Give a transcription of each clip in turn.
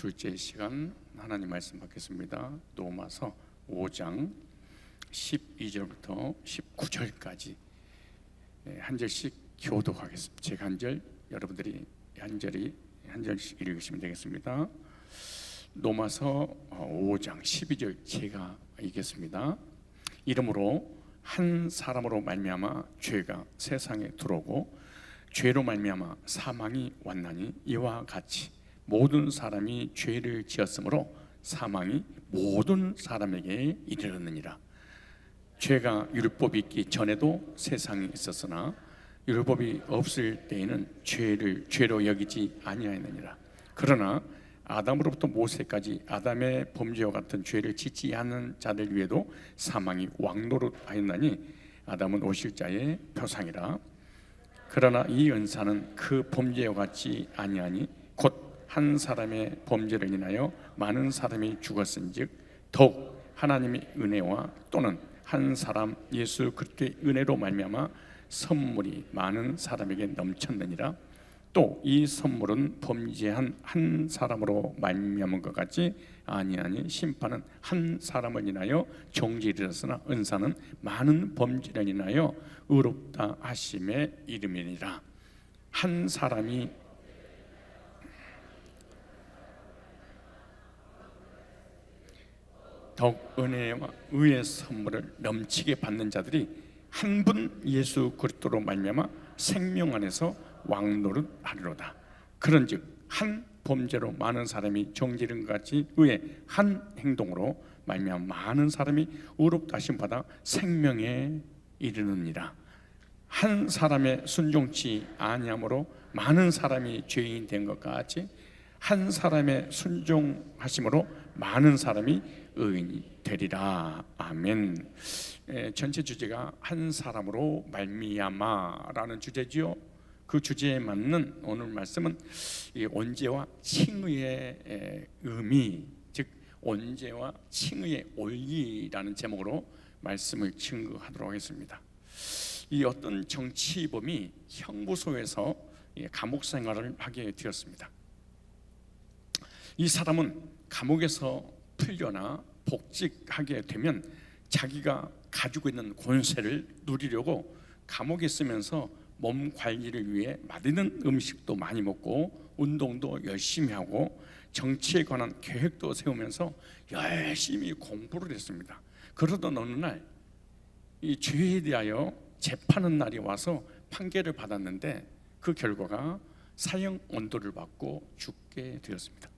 둘째 시간 하나님 말씀 받겠습니다. 로마서 5장 12절부터 19절까지 한 절씩 교독하겠습니다. 제가 한 절, 여러분들이 한 절씩 읽으시면 되겠습니다. 로마서 5장 12절 제가 읽겠습니다. 이러므로 한 사람으로 말미암아 죄가 세상에 들어오고 죄로 말미암아 사망이 왔나니 이와 같이 모든 사람이 죄를 지었으므로 사망이 모든 사람에게 이르렀느니라. 죄가 율법이 있기 전에도 세상에 있었으나 율법이 없을 때에는 죄를 죄로 여기지 아니하였느니라. 그러나 아담으로부터 모세까지 아담의 범죄와 같은 죄를 짓지 않는 자들 위에도 사망이 왕노릇하였나니 아담은 오실 자의 표상이라. 그러나 이 은사는 그 범죄와 같지 아니하니 곧 한 사람의 범죄를 인하여 많은 사람이 죽었은즉 더욱 하나님의 은혜와 또는 한 사람 예수 그리스도의 은혜로 말미암아 선물이 많은 사람에게 넘쳤느니라. 또 이 선물은 범죄한 한 사람으로 말미암은 것 같지 아니하니 심판은 한 사람을 인하여 정죄에 이르렀으나 은사는 많은 범죄를 인하여 의롭다 하심에 이름이니라. 한 사람이 더욱 은혜와 의의 선물을 넘치게 받는 자들이 한 분 예수 그리스도로 말미암아 생명 안에서 왕노릇하리로다. 그런즉 한 범죄로 많은 사람이 정죄를 같이 의의 한 행동으로 말미암아 많은 사람이 의롭다 하심 받아 생명에 이르느니라. 한 사람의 순종치 아니함으로 많은 사람이 죄인 된 것 같이 한 사람의 순종하심으로 많은 사람이 의인이 되리라. 아멘. 전체 주제가 한 사람으로 말미암아라는 주제지요. 그 주제에 맞는 오늘 말씀은 이 언제와 칭의의 의미, 즉 언제와 칭의의 올리라는 제목으로 말씀을 증거하도록 하겠습니다. 이 어떤 정치범이 형무소에서 감옥 생활을 하게 되었습니다. 이 사람은 감옥에서 풀려나 복직하게 되면 자기가 가지고 있는 권세를 누리려고 감옥에 있으면서 몸 관리를 위해 맛있는 음식도 많이 먹고 운동도 열심히 하고 정치에 관한 계획도 세우면서 열심히 공부를 했습니다. 그러던 어느 날 이 죄에 대하여 재판하는 날이 와서 판결을 받았는데 그 결과가 사형 언도를 받고 죽게 되었습니다.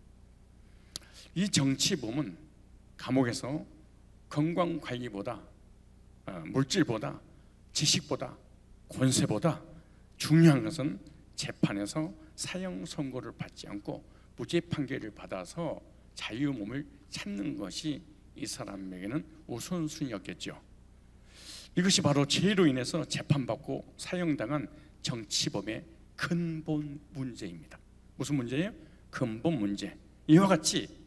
이 정치범은 감옥에서 건강관리보다 물질보다 지식보다 권세보다 중요한 것은 재판에서 사형 선고를 받지 않고 무죄 판결을 받아서 자유 몸을 찾는 것이 이 사람에게는 우선순위였겠죠. 이것이 바로 죄로 인해서 재판받고 사형당한 정치범의 근본 문제입니다. 무슨 문제예요? 근본 문제. 이와 같이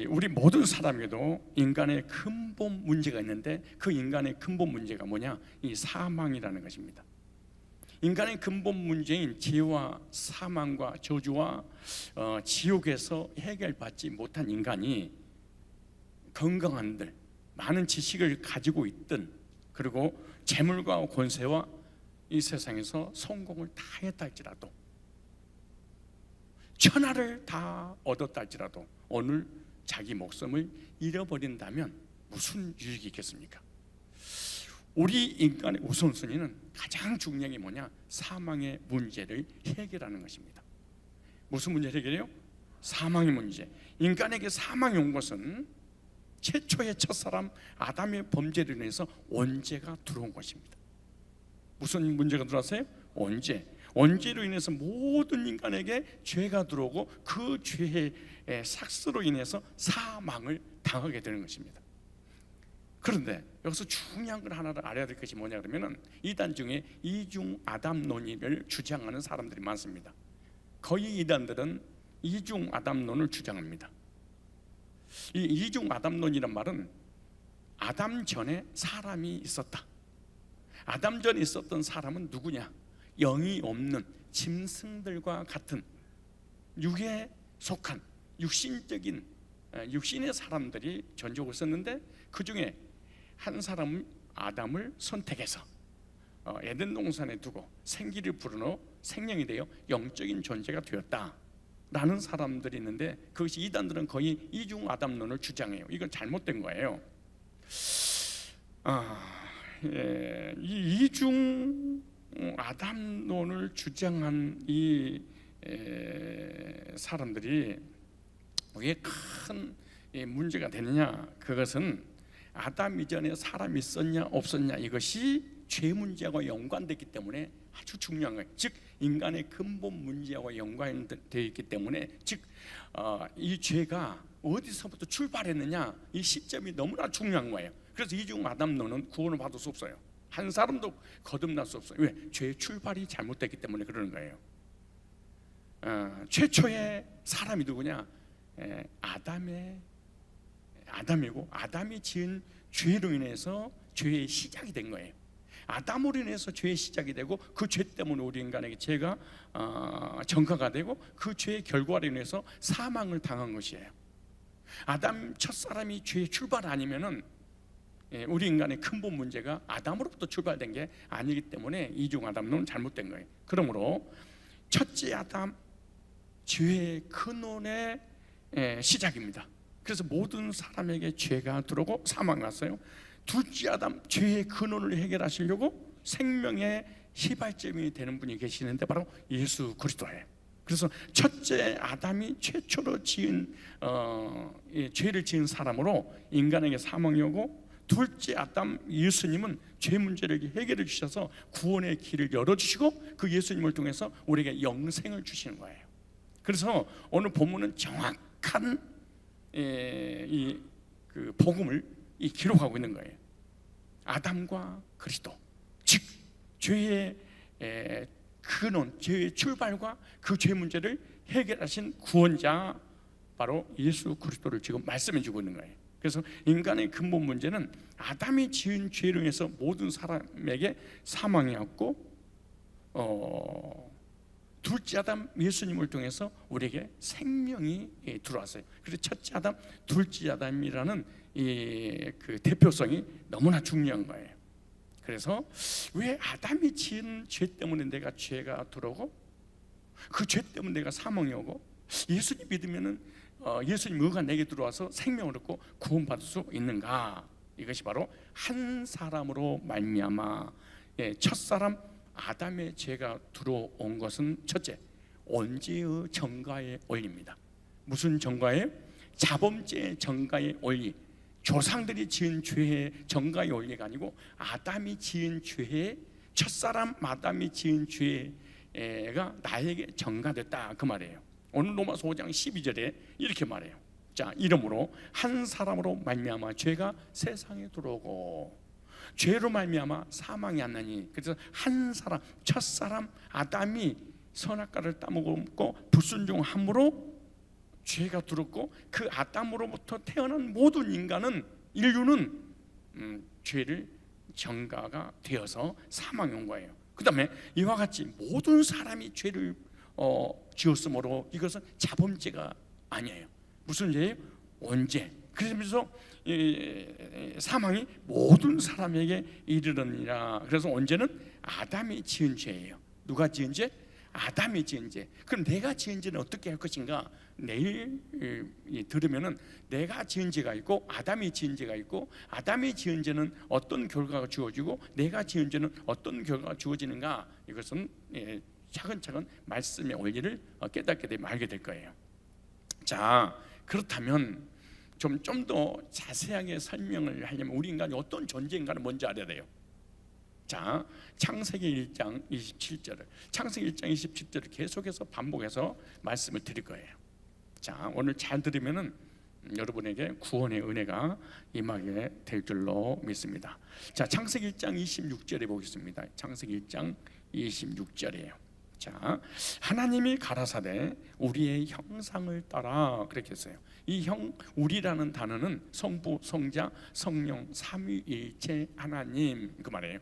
우리 모든 사람에게도 인간의 근본 문제가 있는데 그 인간의 근본 문제가 뭐냐? 이 사망이라는 것입니다. 인간의 근본 문제인 죄와 사망과 저주와 지옥에서 해결받지 못한 인간이 건강한들 많은 지식을 가지고 있든 그리고 재물과 권세와 이 세상에서 성공을 다 했다 할지라도 천하를 다 얻었다 할지라도 오늘 자기 목숨을 잃어버린다면 무슨 유익이 있겠습니까? 우리 인간의 우선순위는 가장 중요한 게 뭐냐? 사망의 문제를 해결하는 것입니다. 무슨 문제를 해결해요? 사망의 문제. 인간에게 사망이 온 것은 최초의 첫사람 아담의 범죄로 인해서 원죄가 들어온 것입니다. 무슨 문제가 들어왔어요? 원죄로 인해서 모든 인간에게 죄가 들어오고 그 죄의 삭스로 인해서 사망을 당하게 되는 것입니다. 그런데 여기서 중요한 걸 하나를 알아야 될 것이 뭐냐 그러면은 이단 중에 이중 아담 논의를 주장하는 사람들이 많습니다. 거의 이단들은 이중 아담론을 주장합니다. 이 이중 아담론이란 말은 아담 전에 사람이 있었다. 아담 전에 있었던 사람은 누구냐? 영이 없는 짐승들과 같은 육에 속한 육신의 사람들이 전적으로 썼는데 그 중에 한 사람은 아담을 선택해서 에덴 동산에 두고 생기를 불어넣어 생명이 되어 영적인 존재가 되었다라는 사람들이 있는데, 그것이 이단들은 거의 이중 아담론을 주장해요. 이건 잘못된 거예요. 이 이중 아담론을 주장한 이 사람들이 왜 큰 문제가 되느냐? 그것은 아담 이전에 사람이 있었냐 없었냐, 이것이 죄 문제하고 연관되기 때문에 아주 중요한 거예요. 즉 인간의 근본 문제하고 연관되어 있기 때문에, 즉 이 죄가 어디서부터 출발했느냐, 이 시점이 너무나 중요한 거예요. 그래서 이중 아담론은 구원을 받을 수 없어요. 한 사람도 거듭날 수 없어요. 왜? 죄의 출발이 잘못됐기 때문에 그러는 거예요. 최초의 사람이 누구냐? 아담이고, 아담이 지은 죄로 인해서 죄의 시작이 된 거예요. 아담으로 인해서 죄의 시작이 되고, 그 죄 때문에 우리 인간에게 죄가 전가가 되고, 그 죄의 결과로 인해서 사망을 당한 것이에요. 아담 첫사람이 죄의 출발 아니면은 우리 인간의 근본 문제가 아담으로부터 출발된 게 아니기 때문에 이중 아담론은 잘못된 거예요. 그러므로 첫째 아담, 죄의 근원의 시작입니다. 그래서 모든 사람에게 죄가 들어오고 사망이 왔어요. 둘째 아담, 죄의 근원을 해결하시려고 생명의 시발점이 되는 분이 계시는데 바로 예수 그리스도예요. 그래서 첫째 아담이 최초로 지은 죄를 지은 사람으로 인간에게 사망이 오고, 둘째 아담 예수님은 죄 문제를 해결해 주셔서 구원의 길을 열어주시고, 그 예수님을 통해서 우리에게 영생을 주시는 거예요. 그래서 오늘 본문은 정확한 그 복음을 기록하고 있는 거예요. 아담과 그리스도, 즉 죄의 근원, 죄의 출발과 그 죄 문제를 해결하신 구원자, 바로 예수 그리스도를 지금 말씀해 주고 있는 거예요. 그래서 인간의 근본 문제는 아담이 지은 죄로 인해서 모든 사람에게 사망이 왔고, 둘째 아담 예수님을 통해서 우리에게 생명이 들어왔어요. 그래서 첫째 아담, 둘째 아담이라는 그 대표성이 너무나 중요한 거예요. 그래서 왜 아담이 지은 죄 때문에 내가 죄가 들어오고, 그 죄 때문에 내가 사망이 오고, 예수님 믿으면은 예수님 의가 내게 들어와서 생명을 얻고 구원받을 수 있는가? 이것이 바로 한 사람으로 말미암아, 첫사람 아담의 죄가 들어온 것은 첫째, 언제의 정가의 원리입니다. 무슨 정가예요? 자범죄의 정가의 원리. 조상들이 지은 죄의 정가의 원리가 아니고, 아담이 지은 죄의, 첫사람 아담이 지은 죄가 나에게 정가됐다, 그 말이에요. 오늘 로마서 5장 12절에 이렇게 말해요. 자, 이러므로 한 사람으로 말미암아 죄가 세상에 들어오고, 죄로 말미암아 사망이 왔나니. 그래서 한 사람, 첫사람 아담이 선악과를 따먹고 불순종함으로 죄가 들었고, 그 아담으로부터 태어난 모든 인간은, 인류는 죄를 정가가 되어서 사망이 온 거예요. 그 다음에 이와 같이 모든 사람이 죄를 지었으므로 이것은 자범죄가 아니에요. 무슨 죄예요? 원죄. 그래서 사망이 모든 사람에게 이르느니라. 그래서 원죄는 아담이 지은 죄예요. 누가 지은 죄? 아담이 지은 죄. 그럼 내가 지은 죄는 어떻게 할 것인가? 내일 들으면은 내가 지은 죄가 있고 아담이 지은 죄가 있고, 아담이 지은 죄는 어떤 결과가 주어지고 내가 지은 죄는 어떤 결과가 주어지는가, 이것은 차근차근 말씀의 원리를 깨닫게 되면 알게 될 거예요. 자, 그렇다면 좀 더 자세하게 설명을 하려면 우리 인간이 어떤 존재인가를 먼저 알아야 돼요. 자, 창세기 1장 27절을, 창세기 1장 27절을 계속해서 반복해서 말씀을 드릴 거예요. 자, 오늘 잘 들으면은 여러분에게 구원의 은혜가 임하게 될 줄로 믿습니다. 자, 창세기 1장 26절에 보겠습니다. 창세기 1장 26절이에요. 자, 하나님이 가라사대 우리의 형상을 따라, 그렇게 했어요. 이 우리라는 단어는 성부, 성자, 성령 삼위일체 하나님, 그 말이에요.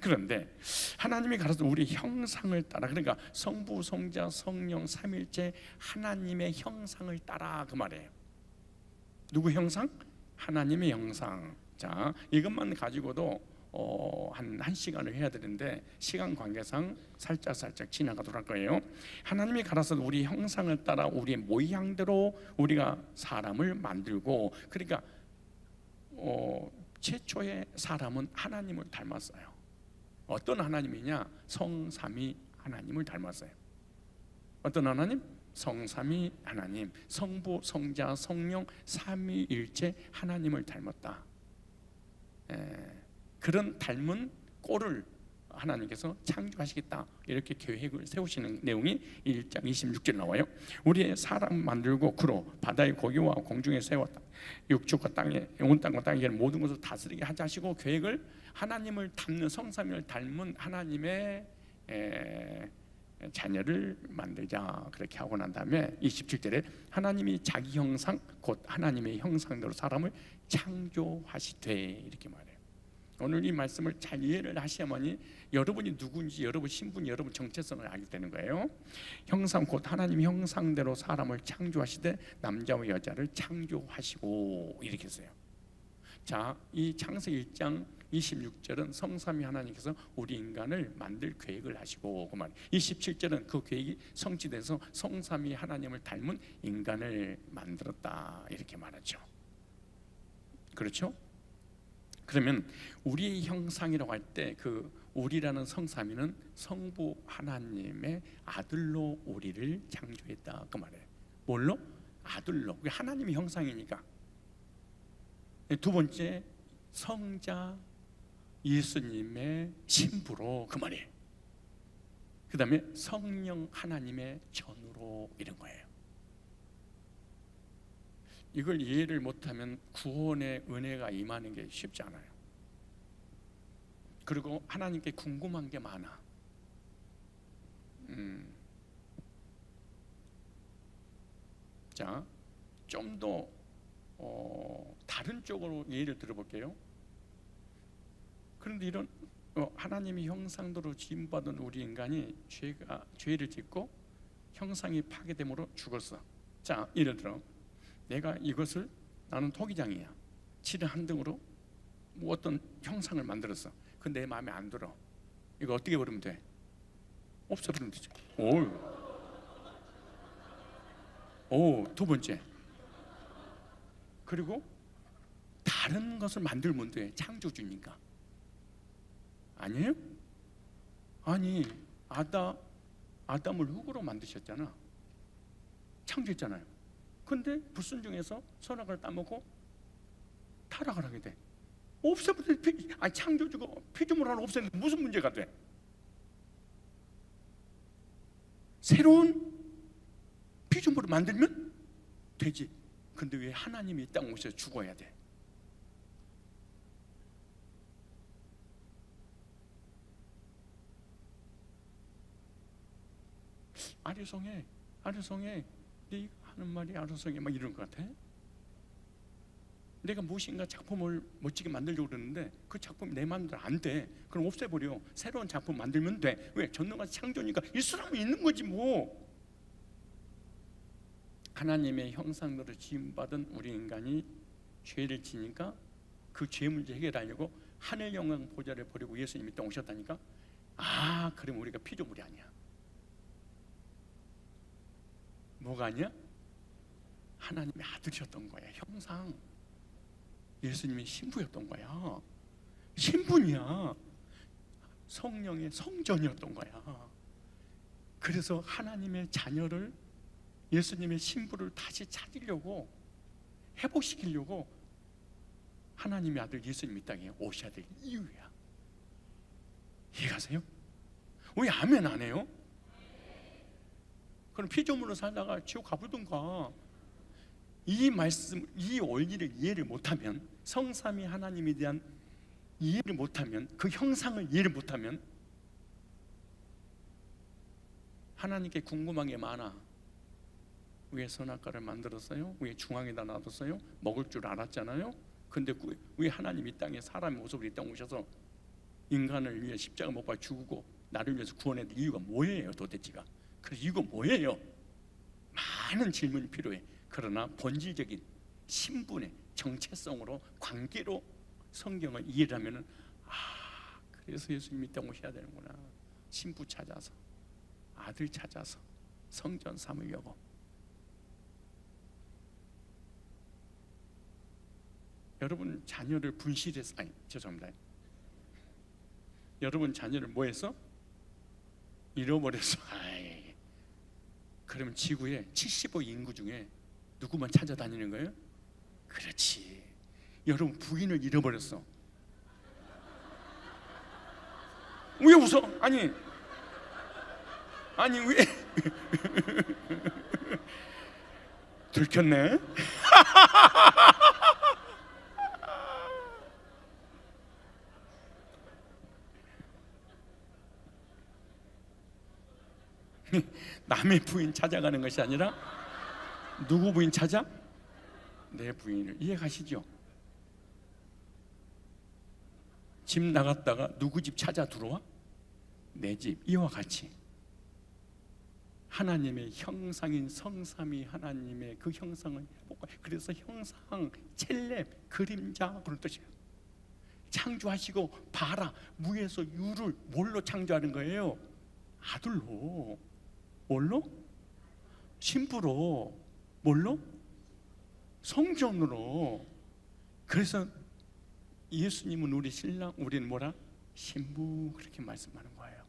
그런데 하나님이 가라사 우리 형상을 따라, 그러니까 성부, 성자, 성령 삼일체 하나님의 형상을 따라 그 말이에요. 누구 형상? 하나님의 형상. 자, 이것만 가지고도 한 시간을 해야 되는데 시간 관계상 살짝 지나가도록 할 거예요. 하나님이 가라사 우리 형상을 따라 우리의 모양대로 우리가 사람을 만들고, 그러니까 최초의 사람은 하나님을 닮았어요. 어떤 하나님이냐? 성삼위 하나님을 닮았어요. 어떤 하나님? 성삼위 하나님, 성부, 성자, 성령 삼위일체 하나님을 닮았다. 그런 닮은 꼴을 하나님께서 창조하시겠다, 이렇게 계획을 세우시는 내용이 1장 26절 나와요. 우리의 사람 만들고 그로 바다의 고기와 공중의 새와 육축과 땅에 온 땅과 땅에 모든 것을 다스리게 하자 하시고, 계획을 하나님을 닮는, 성삼위를 닮은 하나님의 자녀를 만들자, 그렇게 하고 난 다음에 27절에 하나님이 자기 형상 곧 하나님의 형상대로 사람을 창조하시되, 이렇게 말해요. 오늘 이 말씀을 잘 이해를 하셔야만이 여러분이 누군지, 여러분 신분이, 여러분 정체성을 알게 되는 거예요. 형상 곧 하나님의 형상대로 사람을 창조하시되 남자와 여자를 창조하시고, 이렇게 했어요. 자, 이 창세기 1장 26절은 성삼위 하나님께서 우리 인간을 만들 계획을 하시고, 그 말. 27절은 그 계획이 성취돼서 성삼위 하나님을 닮은 인간을 만들었다, 이렇게 말하죠. 그렇죠? 그러면 우리의 형상이라고 할 때 그 우리라는 성삼위는 성부 하나님의 아들로 우리를 창조했다, 그 말이에요. 뭘로? 아들로. 그게 하나님의 형상이니까. 두 번째, 성자 예수님의 신부로, 그 말이에요. 그 다음에 성령 하나님의 전으로, 이런 거예요. 이걸 이해를 못하면 구원의 은혜가 임하는 게 쉽지 않아요. 그리고 하나님께 궁금한 게 많아. 자, 좀 더 다른 쪽으로 예를 들어볼게요. 그런데 이런 하나님의 형상대로 지음받은 우리 인간이 죄를 짓고 형상이 파괴됨으로 죽었어. 자, 예를 들어 내가 이것을, 나는 토기장이야, 칠을 한 등으로 뭐 어떤 형상을 만들었어. 근데 내 마음에 안 들어. 이거 어떻게 버리면 돼? 없애버리면 되죠. 두 번째, 그리고 다른 것을 만들면 돼. 창조주니까. 아니에요? 아니, 아담을 흙으로 만드셨잖아. 창조했잖아요. 근데 불순종해서 선악을 따먹고 타락을 하게 돼. 없애버려. 창조주가 피조물 하나 없애는데 무슨 문제가 돼? 새로운 피조물을 만들면 되지. 근데 왜 하나님이 이 땅에 오셔서 죽어야 돼? 아리송해. 네 하는 말이 아리송해, 막 이런 것 같아. 내가 무엇인가 작품을 멋지게 만들려고 그러는데 그 작품이 내 마음대로 안 돼. 그럼 없애버려. 새로운 작품 만들면 돼. 왜? 전능한 창조니까 있으라면 있는 거지 뭐. 하나님의 형상대로 지음받은 우리 인간이 죄를 지니까 그 죄 문제 해결하려고 하늘 영광 보좌를 버리고 예수님이 또 오셨다니까. 그럼 우리가 피조물이 아니야. 뭐가 아니야? 하나님의 아들이었던 거야. 형상. 예수님이 신부였던 거야. 신분이야. 성령의 성전이었던 거야. 그래서 하나님의 자녀를, 예수님의 신부를 다시 찾으려고, 회복시키려고 하나님의 아들 예수님 이 땅에 오셔야 될 이유야. 이해가세요? 왜 아멘 안 해요? 그럼 피조물로 살다가 지옥 가보든가. 이 말씀, 이 원리를 이해를 못하면, 성삼위 하나님에 대한 이해를 못하면, 그 형상을 이해를 못하면 하나님께 궁금한 게 많아. 왜 선악과를 만들었어요? 왜 중앙에다 놔뒀어요? 먹을 줄 알았잖아요. 근데 왜 하나님 이 땅에 사람의 모습으로 이 땅에 오셔서 인간을 위해 십자가 못 박아 죽고 나를 위해서 구원했던 이유가 뭐예요 도대체가? 그 이유가 뭐예요? 많은 질문이 필요해. 그러나 본질적인 신분의 정체성으로 관계로 성경을 이해하면은 그래서 예수님이 이 땅 오셔야 되는구나. 신부 찾아서, 아들 찾아서 성전 삼으려고. 여러분 자녀를 분실해서, 죄송합니다. 여러분 자녀를 뭐해서? 잃어버려서. 그러면 지구에 75 인구 중에 누구만 찾아다니는 거예요? 그렇지. 여러분 부인을 잃어버렸어. 왜 웃어? 아니 왜? 들켰네. 남의 부인 찾아가는 것이 아니라 누구 부인 찾아? 내 부인을. 이해가시죠? 집 나갔다가 누구 집 찾아 들어와? 내 집. 이와 같이 하나님의 형상인 성삼위 하나님의 그 형상을 해볼까? 그래서 형상, 첼렘, 그림자 그런 뜻이에요. 창조하시고 봐라, 무에서 유를 뭘로 창조하는 거예요? 아들로. 뭘로? 신부로. 뭘로? 성전으로. 그래서 예수님은 우리 신랑, 우리는 뭐라? 신부, 그렇게 말씀하는 거예요.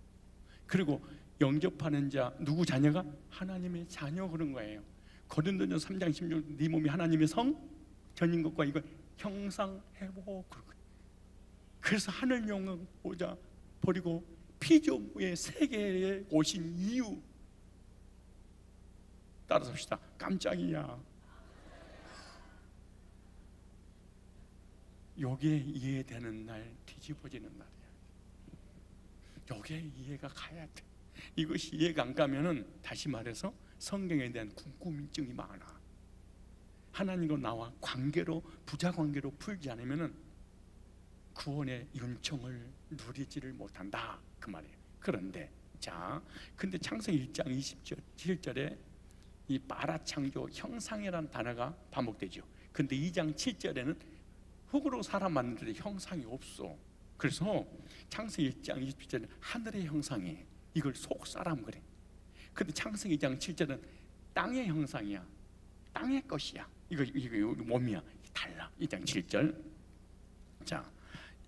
그리고 영접하는 자, 누구 자녀가? 하나님의 자녀, 그런 거예요. 고린도전서 3장 16절, 네 몸이 하나님의 성전인 것과 이걸 형상회복. 그래서 하늘 영광 보자 버리고 피조물의 세계에 오신 이유 따라서 합시다. 깜짝이야. 요게 이해되는 날 뒤집어지는 날이야. 요게 이해가 가야 돼. 이것이 이해가 안 가면은 다시 말해서 성경에 대한 궁금증이 많아. 하나님과 나와 관계로, 부자 관계로 풀지 않으면은 구원의 은총을 누리지를 못한다, 그 말이에요. 그런데 근데 창세기 1장 27절에 이 바라창조, 형상이라는 단어가 반복되죠. 근데 2장 7절에는 흙으로 사람 만드는데 형상이 없어. 그래서 창세기 1장 27절은 하늘의 형상이, 이걸 속 사람 그래. 근데 창세기 2장 7절은 땅의 형상이야. 땅의 것이야. 이거 몸이야. 달라. 2장 7절.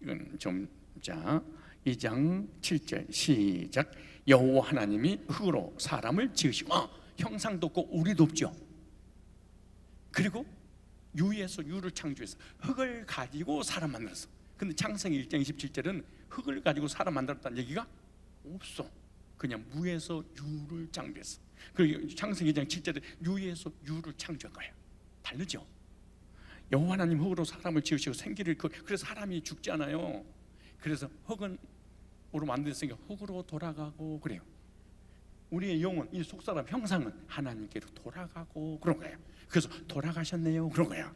이건 좀 2장 7절 시작. 여호와 하나님이 흙으로 사람을 지으시고, 형상도 없고 우리도 없죠. 그리고 유에서 유를 창조해서 흙을 가지고 사람 만들었어. 근데 창세기 1장 27절은 흙을 가지고 사람 만들었다는 얘기가 없어. 그냥 무에서 유를 창조했어. 그리고 창세기 2장 7절에 유에서 유를 창조한 거야. 다르죠? 여호와 하나님 흙으로 사람을 지으시고 생기를, 그래서 사람이 죽잖아요. 그래서 흙으로 만들었으니까 흙으로 돌아가고 그래요. 우리의 영혼, 이 속사람 형상은 하나님께로 돌아가고 그런 거예요. 그래서 돌아가셨네요, 그런 거야.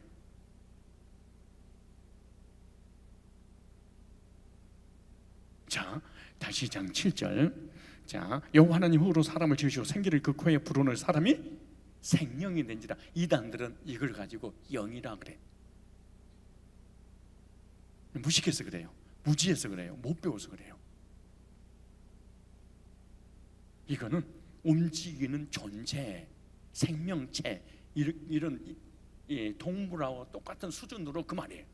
다시 2장 7절. 여호와 하나님 흙으로 사람을 지으시고 생기를 그 코에 불어넣을 사람이 생명이 된지라. 이단들은 이걸 가지고 영이라 그래. 무식해서 그래요. 무지해서 그래요. 못 배워서 그래요. 이거는 움직이는 존재, 생명체, 이런 동물하고 똑같은 수준으로 그 말이에요.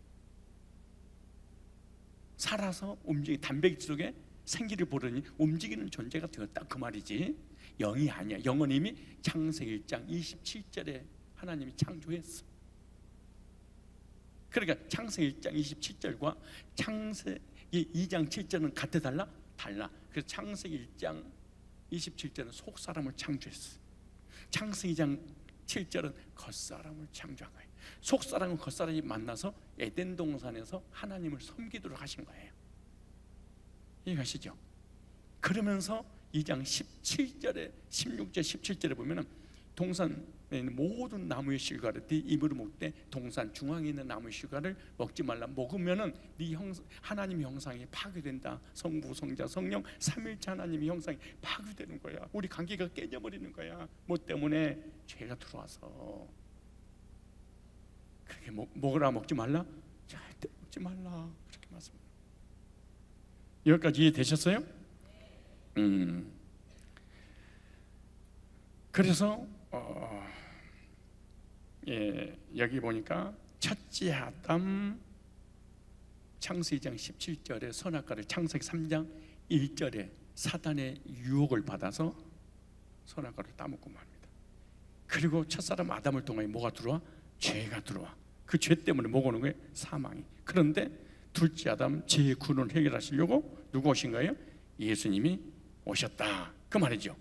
살아서 움직이, 단백질 속에 생기를 보르니 움직이는 존재가 되었다, 그 말이지. 영이 아니야. 영은 이미 창세기 1장 27절에 하나님이 창조했어. 그러니까 창세기 1장 27절과 창세기 2장 7절은 같아 달라? 달라. 그래서 창세기 1장 27절은 속사람을 창조했어. 창세기 2장 7절은 겉사람을 창조한 거예요. 속사람과 겉사람이 만나서 에덴 동산에서 하나님을 섬기도록 하신 거예요. 이해가시죠? 그러면서 2장 17절에 16절 17절에 보면은 동산에 있는 모든 나무의 실과를 네 입으로 먹되 동산 중앙에 있는 나무의 실과를 먹지 말라. 먹으면은 네 하나님의 형상이 파괴된다. 성부, 성자, 성령 삼일체 하나님의 형상이 파괴되는 거야. 우리 관계가 깨져버리는 거야. 뭐 때문에? 죄가 들어와서. 그렇게 먹으라 먹지 말라? 절대 먹지 말라. 그렇게 말씀합니다. 여기까지 이해되셨어요? 그래서 여기 보니까 첫째 아담 창세기 2장 17절에 선악과를 창세기 3장 1절에 사단의 유혹을 받아서 선악과를 따먹고 말입니다. 그리고 첫사람 아담을 통하여 뭐가 들어와? 죄가 들어와. 그 죄 때문에 뭐가 오는 거예요? 사망이. 그런데 둘째 아담 죄의 근원을 해결하시려고 누가 오신 거예요? 예수님이 오셨다. 그 말이죠.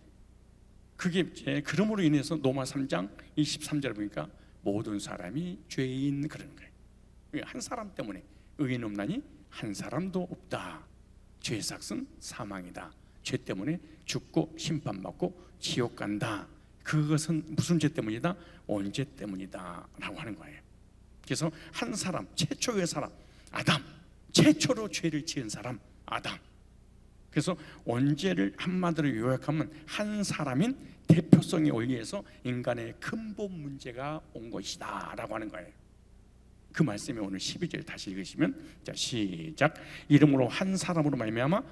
그게 이제 그러므로 인해서 로마 3장 23절에 보니까 모든 사람이 죄인 그러는 거예요. 한 사람 때문에 의인 없나니 한 사람도 없다. 죄의 삭은 사망이다. 죄 때문에 죽고 심판받고 지옥 간다. 그것은 무슨 죄 때문이다? 원죄 때문이다 라고 하는 거예요. 그래서 한 사람, 최초의 사람 아담, 최초로 죄를 지은 사람 아담. 그래서 원죄를 한마디로 요약하면 한 사람인 대표성에 의해서 인간의 근본 문제가 온 것이다 라고 하는 거예요. 그 말씀이 오늘 12절 다시 읽으시면, 자 시작. 이름으로 한 사람으로 말미암아,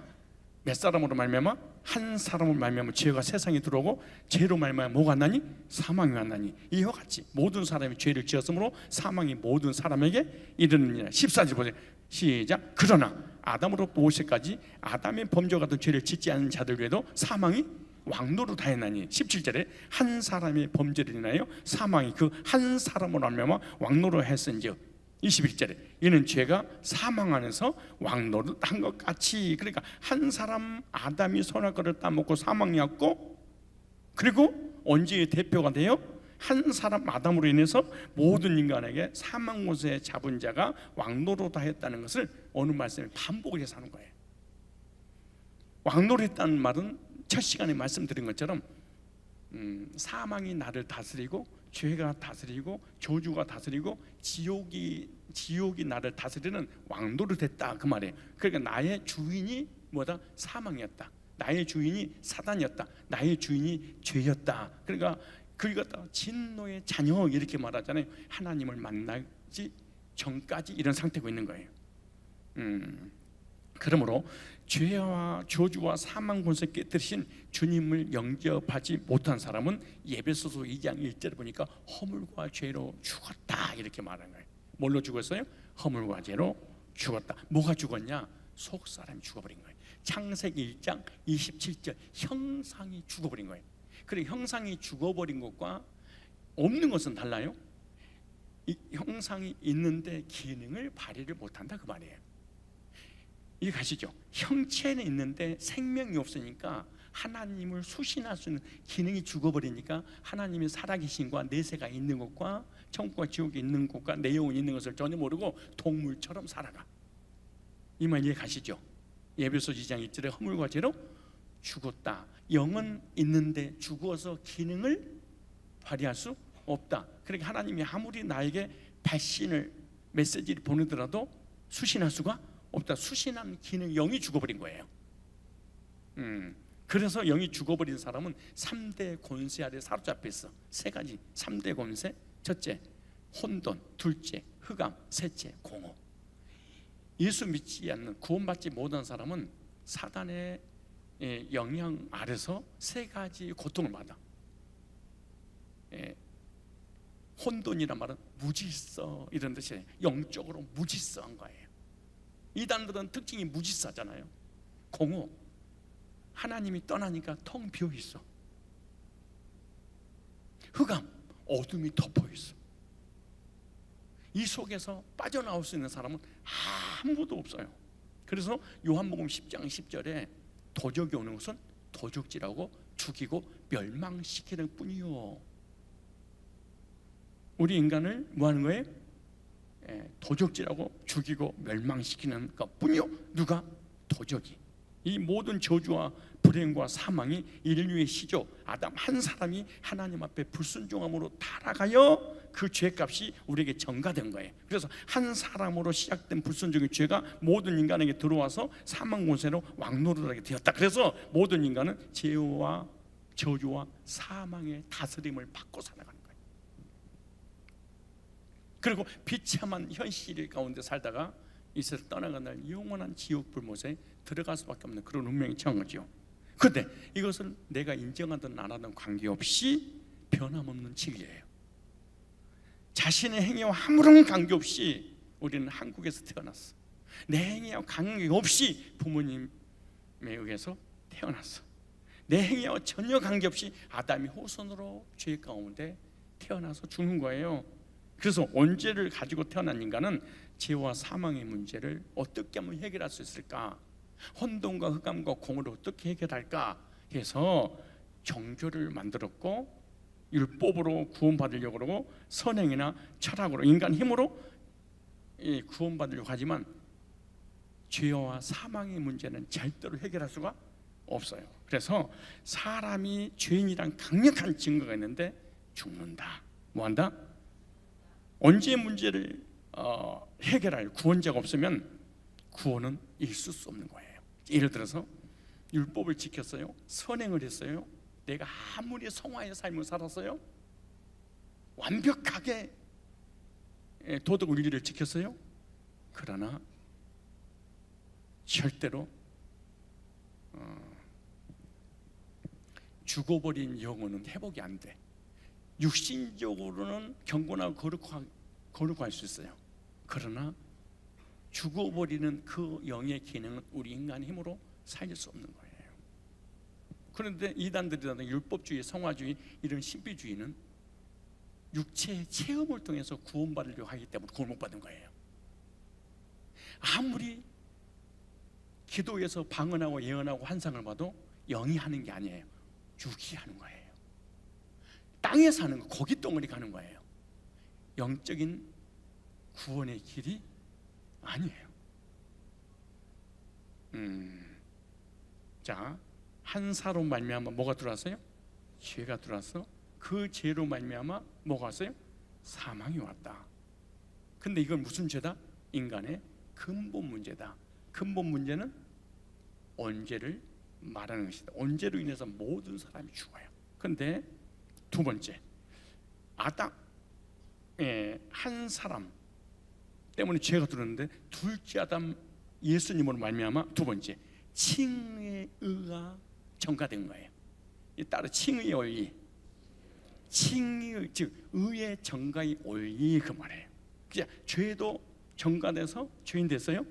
몇 사람으로 말미암아? 한 사람으로 말미암아 죄가 세상에 들어오고 죄로 말미암아 뭐가 왔나니? 사망이 왔나니. 이와 같이 모든 사람이 죄를 지었으므로 사망이 모든 사람에게 이르느니라. 14절 보세요. 시작. 그러나 아담으로부터 모세까지 아담의 범죄와 같은 죄를 짓지 않은 자들 외에도 사망이 왕노로 다했나니. 17절에 한 사람의 범죄를 인하여 사망이 그 한 사람으로 말미암아 왕노로 했은즉. 21절에 이는 죄가 사망 안에서 왕노를 한 것 같이. 그러니까 한 사람 아담이 선악과를 따먹고 사망이 왔고, 그리고 언제의 대표가 돼요? 한 사람 아담으로 인해서 모든 인간에게 사망 못에 잡은 자가 왕노로 다했다는 것을 오늘 말씀에 반복을 해서 하는 거예요. 왕노로 했다는 말은 첫 시간에 말씀드린 것처럼 사망이 나를 다스리고 죄가 다스리고 저주가 다스리고 지옥이 나를 다스리는 왕노를 됐다 그 말이에요. 그러니까 나의 주인이 뭐다? 사망이었다. 나의 주인이 사단이었다. 나의 주인이 죄였다. 그러니까 그걸 갖다가 진노의 자녀 이렇게 말하잖아요. 하나님을 만나지 전까지 이런 상태고 있는 거예요. 그러므로 죄와 저주와 사망 권세 깨뜨리신 주님을 영접하지 못한 사람은 에베소서 2장 1절에 보니까 허물과 죄로 죽었다 이렇게 말하는 거예요. 뭘로 죽었어요? 허물과 죄로 죽었다. 뭐가 죽었냐? 속사람이 죽어버린 거예요. 창세기 1장 27절 형상이 죽어버린 거예요. 그래, 형상이 죽어버린 것과 없는 것은 달라요. 이 형상이 있는데 기능을 발휘를 못한다 그 말이에요. 이해 가시죠? 형체는 있는데 생명이 없으니까 하나님을 수신할 수 있는 기능이 죽어버리니까 하나님의 살아계신과 내세가 있는 것과 천국과 지옥이 있는 것과 내 영혼이 있는 것을 전혀 모르고 동물처럼 살아가. 이 말 이해 가시죠? 에베소 2장 1절에 허물과 죄로 죽었다. 영은 있는데 죽어서 기능을 발휘할 수 없다. 그러니까 하나님이 아무리 나에게 발신을 메시지를 보내더라도 수신할 수가 없다. 수신한 기능, 영이 죽어버린 거예요. 그래서 영이 죽어버린 사람은 3대 권세 아래 사로잡혀 있어. 세 가지 3대 권세. 첫째 혼돈, 둘째 흑암, 셋째 공허. 예수 믿지 않는 구원받지 못한 사람은 사단의 영향 아래서 세 가지 고통을 받아. 혼돈이란 말은 무질서 이런 뜻이에요. 영적으로 무질서한 거예요. 이단들은 특징이 무질서하잖아요. 공허, 하나님이 떠나니까 텅 비어 있어. 흑암, 어둠이 덮어 있어. 이 속에서 빠져나올 수 있는 사람은 아무도 없어요. 그래서 요한복음 10장 10절에 도적이 오는 것은 도적질하고 죽이고 멸망시키는 뿐이요. 우리 인간을 뭐 하는 거예요? 도적질하고 죽이고 멸망시키는 것 뿐이요. 누가? 도적이. 이 모든 저주와 불행과 사망이 인류의 시조 아담 한 사람이 하나님 앞에 불순종함으로 타락하여 그 죄값이 우리에게 전가된 거예요. 그래서 한 사람으로 시작된 불순종의 죄가 모든 인간에게 들어와서 사망 권세로 왕노릇하게 되었다. 그래서 모든 인간은 죄와 저주와 사망의 다스림을 받고 살아가는 거예요. 그리고 비참한 현실 가운데 살다가 이 세상 떠나간 날 영원한 지옥 불못에 들어갈 수밖에 없는 그런 운명이 처한 거죠. 그런데 이것을 내가 인정하든 안 하든 관계없이 변함없는 진리예요. 자신의 행위와 아무런 관계없이 우리는 한국에서 태어났어. 내 행위와 관계없이 부모님에 의해서 태어났어. 내 행위와 전혀 관계없이 아담이 후손으로 죄 가운데 태어나서 죽는 거예요. 그래서 원죄를 가지고 태어난 인간은 죄와 사망의 문제를 어떻게 하면 해결할 수 있을까? 혼돈과 흑암과 공을 어떻게 해결할까 해서 종교를 만들었고 율법으로 구원받으려고 그러고 선행이나 철학으로 인간 힘으로 구원받으려고 하지만 죄와 사망의 문제는 절대로 해결할 수가 없어요. 그래서 사람이 죄인이란 강력한 증거가 있는데 죽는다. 뭐한다? 언제 문제를 해결할 구원자가 없으면 구원은 있을 수 없는 거예요. 예를 들어서 율법을 지켰어요. 선행을 했어요. 내가 아무리 성화의 삶을 살았어요. 완벽하게 도덕 윤리를 지켰어요. 그러나 절대로 죽어버린 영혼은 회복이 안 돼. 육신적으로는 경건하고 거룩할 수 있어요. 그러나 죽어버리는 그 영의 기능은 우리 인간의 힘으로 살릴 수 없는 거예요. 그런데 이단들이라든가 율법주의, 성화주의 이런 신비주의는 육체의 체험을 통해서 구원받으려고 하기 때문에 구원 못 받은 거예요. 아무리 기도에서 방언하고 예언하고 환상을 봐도 영이 하는 게 아니에요. 육이 하는 거예요. 땅에 사는 거, 고기 덩어리 가는 거예요. 영적인 구원의 길이 아니에요. 자, 한 사로 말미암아 뭐가 들어왔어요? 죄가 들어와서 그 죄로 말미암아 뭐가 왔어요? 사망이 왔다. 근데 이건 무슨 죄다? 인간의 근본 문제다. 근본 문제는 언제를 말하는 것이다. 언제로 인해서 모든 사람이 죽어요. 근데 두 번째, 아담 한 사람 때문에 죄가 들었는데 둘째 아담 예수님으로 말미암아 두 번째 칭의 의가 전가된 거예요. 이 따로 칭의 원리, 칭의 즉 의의 전가의 원리 그 말이에요. 그냥 죄도 전가돼서 죄인 됐어요.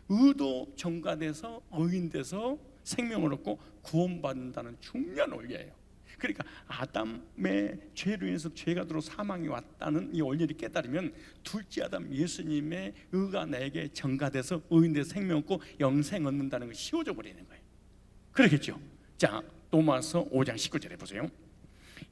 의도 전가돼서 의인 돼서 생명을 얻고 구원받는다는 중요한 원리예요. 그러니까 아담의 죄로 인해서 죄가 들어 사망이 왔다는 이 원리를 깨달으면 둘째 아담 예수님의 의가 내게 전가돼서 의인돼서 생명 얻고 영생 얻는다는 것이 쉬워져 버리는 거예요. 그렇겠죠? 자, 로마서 5장 19절에 보세요.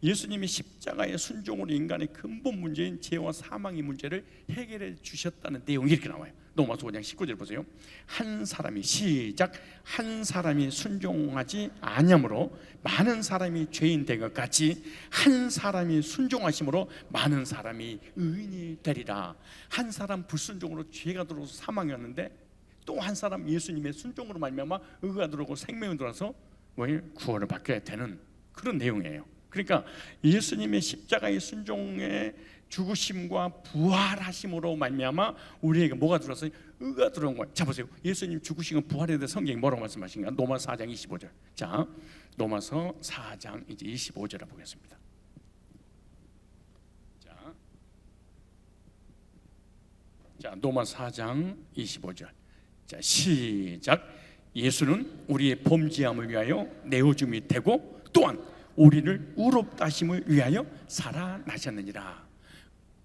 예수님이 십자가의 순종으로 인간의 근본 문제인 죄와 사망의 문제를 해결해 주셨다는 내용이 이렇게 나와요. 로마서 5장 19절 보세요. 한 사람이 시작 한 사람이 순종하지 아니함으로 많은 사람이 죄인 된 것 같이 한 사람이 순종하심으로 많은 사람이 의인이 되리라. 한 사람 불순종으로 죄가 들어서 사망이었는데 또 한 사람 예수님의 순종으로 말미암아 의가 들어오고 생명이 들어서 구원을 받게 되는 그런 내용이에요. 그러니까 예수님의 십자가의 순종의 죽으심과 부활하심으로 말미암아 우리에게 뭐가 들어왔어요? 의가 들어온 거예요. 자 보세요. 예수님 죽으시고 부활에 대해 성경이 뭐라고 말씀하신가? 로마서 4장 25절. 자, 로마서 4장 이제 25절을 보겠습니다. 자, 로마서 4장 25절. 자, 시작. 예수는 우리의 범죄함을 위하여 내어줌이 되고 또한 우리를 의롭다 하심을 위하여 살아나셨느니라.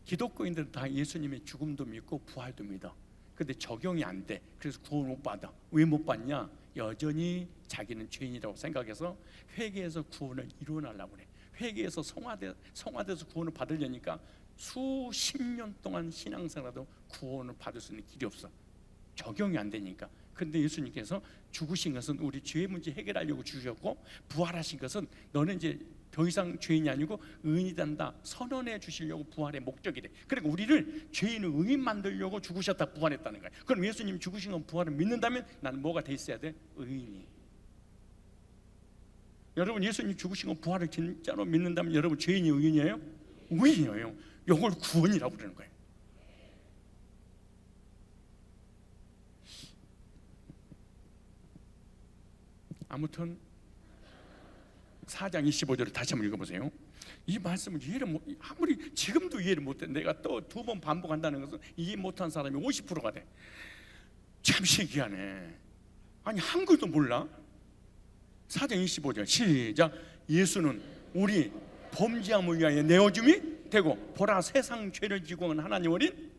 기독교인들은 다 예수님의 죽음도 믿고 부활도 믿어. 근데 적용이 안 돼. 그래서 구원 못 받아. 왜 못 받냐? 여전히 자기는 죄인이라고 생각해서 회개해서 구원을 이루어내려고 그래. 회개해서 성화돼서 구원을 받으려니까 수십 년 동안 신앙생활도 구원을 받을 수 있는 길이 없어. 적용이 안 되니까 근데 예수님께서 죽으신 것은 우리 죄 문제 해결하려고 죽으셨고, 부활하신 것은 너는 이제 더 이상 죄인이 아니고 의인이 된다 선언해 주시려고 부활의 목적이 돼. 그러니까 우리를 죄인을 의인 만들려고 죽으셨다 부활했다는 거예요. 그럼 예수님 죽으신 건 부활을 믿는다면 나는 뭐가 돼 있어야 돼? 의인이. 여러분, 예수님 죽으신 건 부활을 진짜로 믿는다면 여러분 죄인이 의인이에요? 의인이에요. 이걸 구원이라고 그러는 거예요. 아무튼 4장 25절을 다시 한번 읽어보세요. 이 말씀을 이해를 못, 아무리 지금도 이해를 못해. 내가 또 2번 반복한다는 것은 이해 못한 사람이 50%가 돼. 참 신기하네. 아니 한글도 몰라? 4장 25절 시작. 예수는 우리 범죄함을 위하여 내어줌이 되고 보라 세상 죄를 지고 온 하나님 어린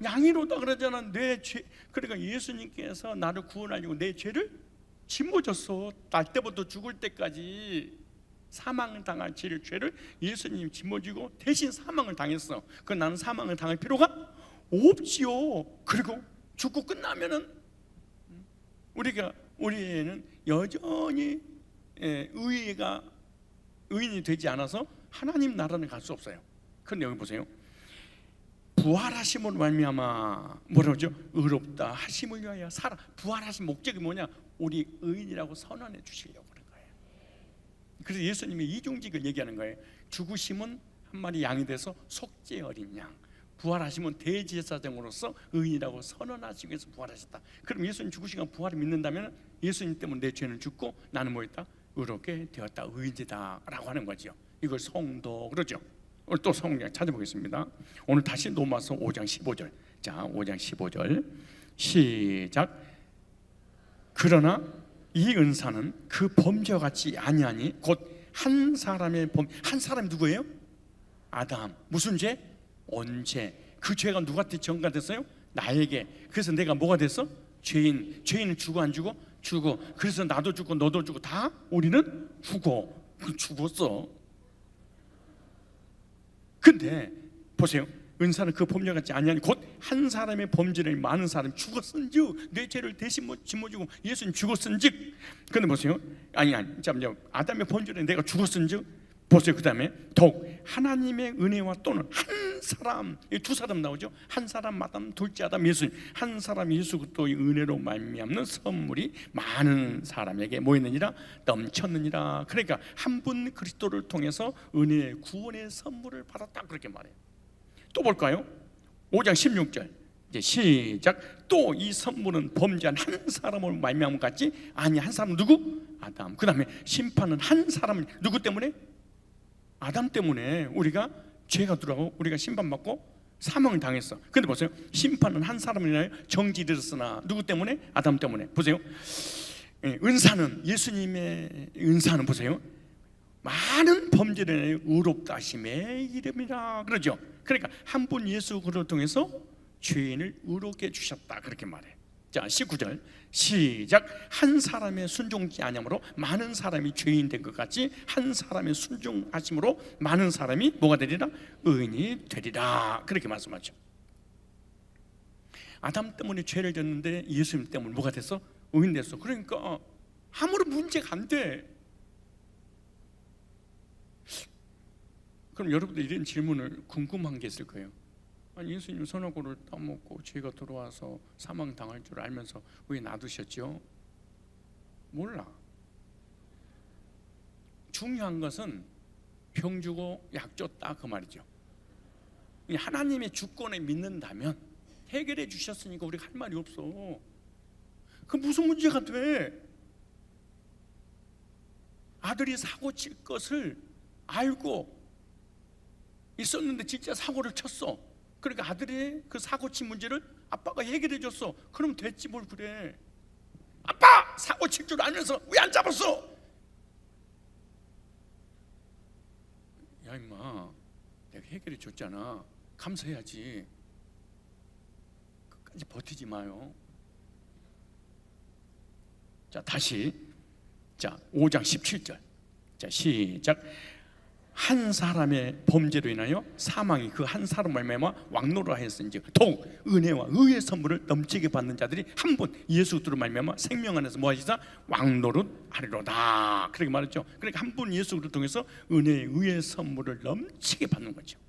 양이로다 그러잖아. 내 죄. 그러니까 예수님께서 나를 구원하려고 내 죄를 짊어졌어. 날 때부터 죽을 때까지 사망을 당할 죄를 예수님이 짊어지고 대신 사망을 당했어. 그 나는 사망을 당할 필요가 없지요. 그리고 죽고 끝나면은 우리는 여전히 의인이 되지 않아서 하나님 나라는 갈 수 없어요. 그런데 여기 보세요. 부활하심으로 말미암아 뭐라죠? 의롭다 하심을 위하여 살아. 부활하신 목적이 뭐냐? 우리 의인이라고 선언해 주시려고 하는 거예요. 그래서 예수님이 이중직을 얘기하는 거예요. 죽으심은 한 마리 양이 돼서 속죄 어린 양, 부활하심은 대제사장으로서 의인이라고 선언하시기 위해서 부활하셨다. 그럼 예수님 죽으신 건 부활을 믿는다면 예수님 때문에 내 죄는 죽고 나는 뭐였다? 의롭게 되었다, 의인이다라고 하는 거죠. 이걸 성도 그러죠. 오늘 또 성경 찾아보겠습니다. 오늘 다시 로마서 5장 15절. 자, 5장 15절 시작. 그러나 이 은사는 그 범죄와 같지 아니하니 곧 한 사람의 한 사람이 누구예요? 아담. 무슨 죄? 언제? 그 죄가 누구한테 전가됐어요? 나에게. 그래서 내가 뭐가 됐어? 죄인. 죄인은 죽어 안 죽어? 죽어. 그래서 나도 죽고 너도 죽고 다 우리는 죽어. 죽었어. 근데 보세요. 은사는 그 범죄 같지 아니하니 곧 한 사람의 범죄를 많은 사람이 죽었은즉 내 죄를 대신 짊어지고 예수님 죽었은즉. 근데 보세요. 아니 잠깐만요. 아담의 범죄를 내가 죽었은즉 보세요. 그 다음에 더욱 하나님의 은혜와 또는 한 사람, 두 사람 나오죠. 한 사람 마담 둘째 아담 예수님. 한 사람 예수 그리스도의 은혜로 말미암는 선물이 많은 사람에게 뭐였느니라? 넘쳤느니라. 그러니까 한 분 그리스도를 통해서 은혜의 구원의 선물을 받았다 그렇게 말해요. 또 볼까요? 5장 16절 이제 시작. 또 이 선물은 범죄한 한 사람을 말미암은 같지 아니. 한 사람은 누구? 아담. 그 다음에 심판은 한 사람을 누구 때문에? 아담 때문에 우리가 죄가 들어가고 우리가 심판받고 사망을 당했어. 근데 보세요. 심판은 한 사람이나요? 정지되었으나 누구 때문에? 아담 때문에. 보세요. 은사는 예수님의 은사는 보세요. 많은 범죄를 의롭다 하심의 이름이라 그러죠. 그러니까 한 분 예수 그리스도를 통해서 죄인을 의롭게 주셨다 그렇게 말해. 자, 19절 시작. 한 사람의 순종치 아니함으로 많은 사람이 죄인 된 것 같이 한 사람의 순종하심으로 많은 사람이 뭐가 되리라? 의인이 되리라 그렇게 말씀하죠. 아담 때문에 죄를 졌는데 예수님 때문에 뭐가 됐어? 의인 됐어. 그러니까 아무런 문제가 안 돼. 그럼 여러분들 이런 질문을 궁금한 게 있을 거예요. 아니 예수님 선악과를 따먹고 죄가 들어와서 사망 당할 줄 알면서 왜 놔두셨죠? 몰라. 중요한 것은 병 주고 약 줬다 그 말이죠. 하나님의 주권에 믿는다면 해결해 주셨으니까 우리가 할 말이 없어. 그 무슨 문제가 돼? 아들이 사고 칠 것을 알고 있었는데 진짜 사고를 쳤어. 그러니까 아들이 그 사고 친 문제를 아빠가 해결해 줬어. 그럼 됐지 뭘 그래. 아빠 사고 칠 줄 알면서 왜 안 잡았어? 야 임마, 내가 해결해 줬잖아. 감사해야지. 끝까지 버티지 마요. 자 다시. 자 5장 17절. 자 시작. 한 사람의 범죄로 인하여 사망이 그 한 사람 말미암아 왕노로 하였은즉 더욱 은혜와 의의 선물을 넘치게 받는 자들이 한 분 예수 그리스도로 말미암아 생명 안에서 뭐하시다 왕노릇 하리로다. 그렇게 말했죠. 그러니까 한 분 예수 그리스도를 통해서 은혜의 의의 선물을 넘치게 받는 거죠.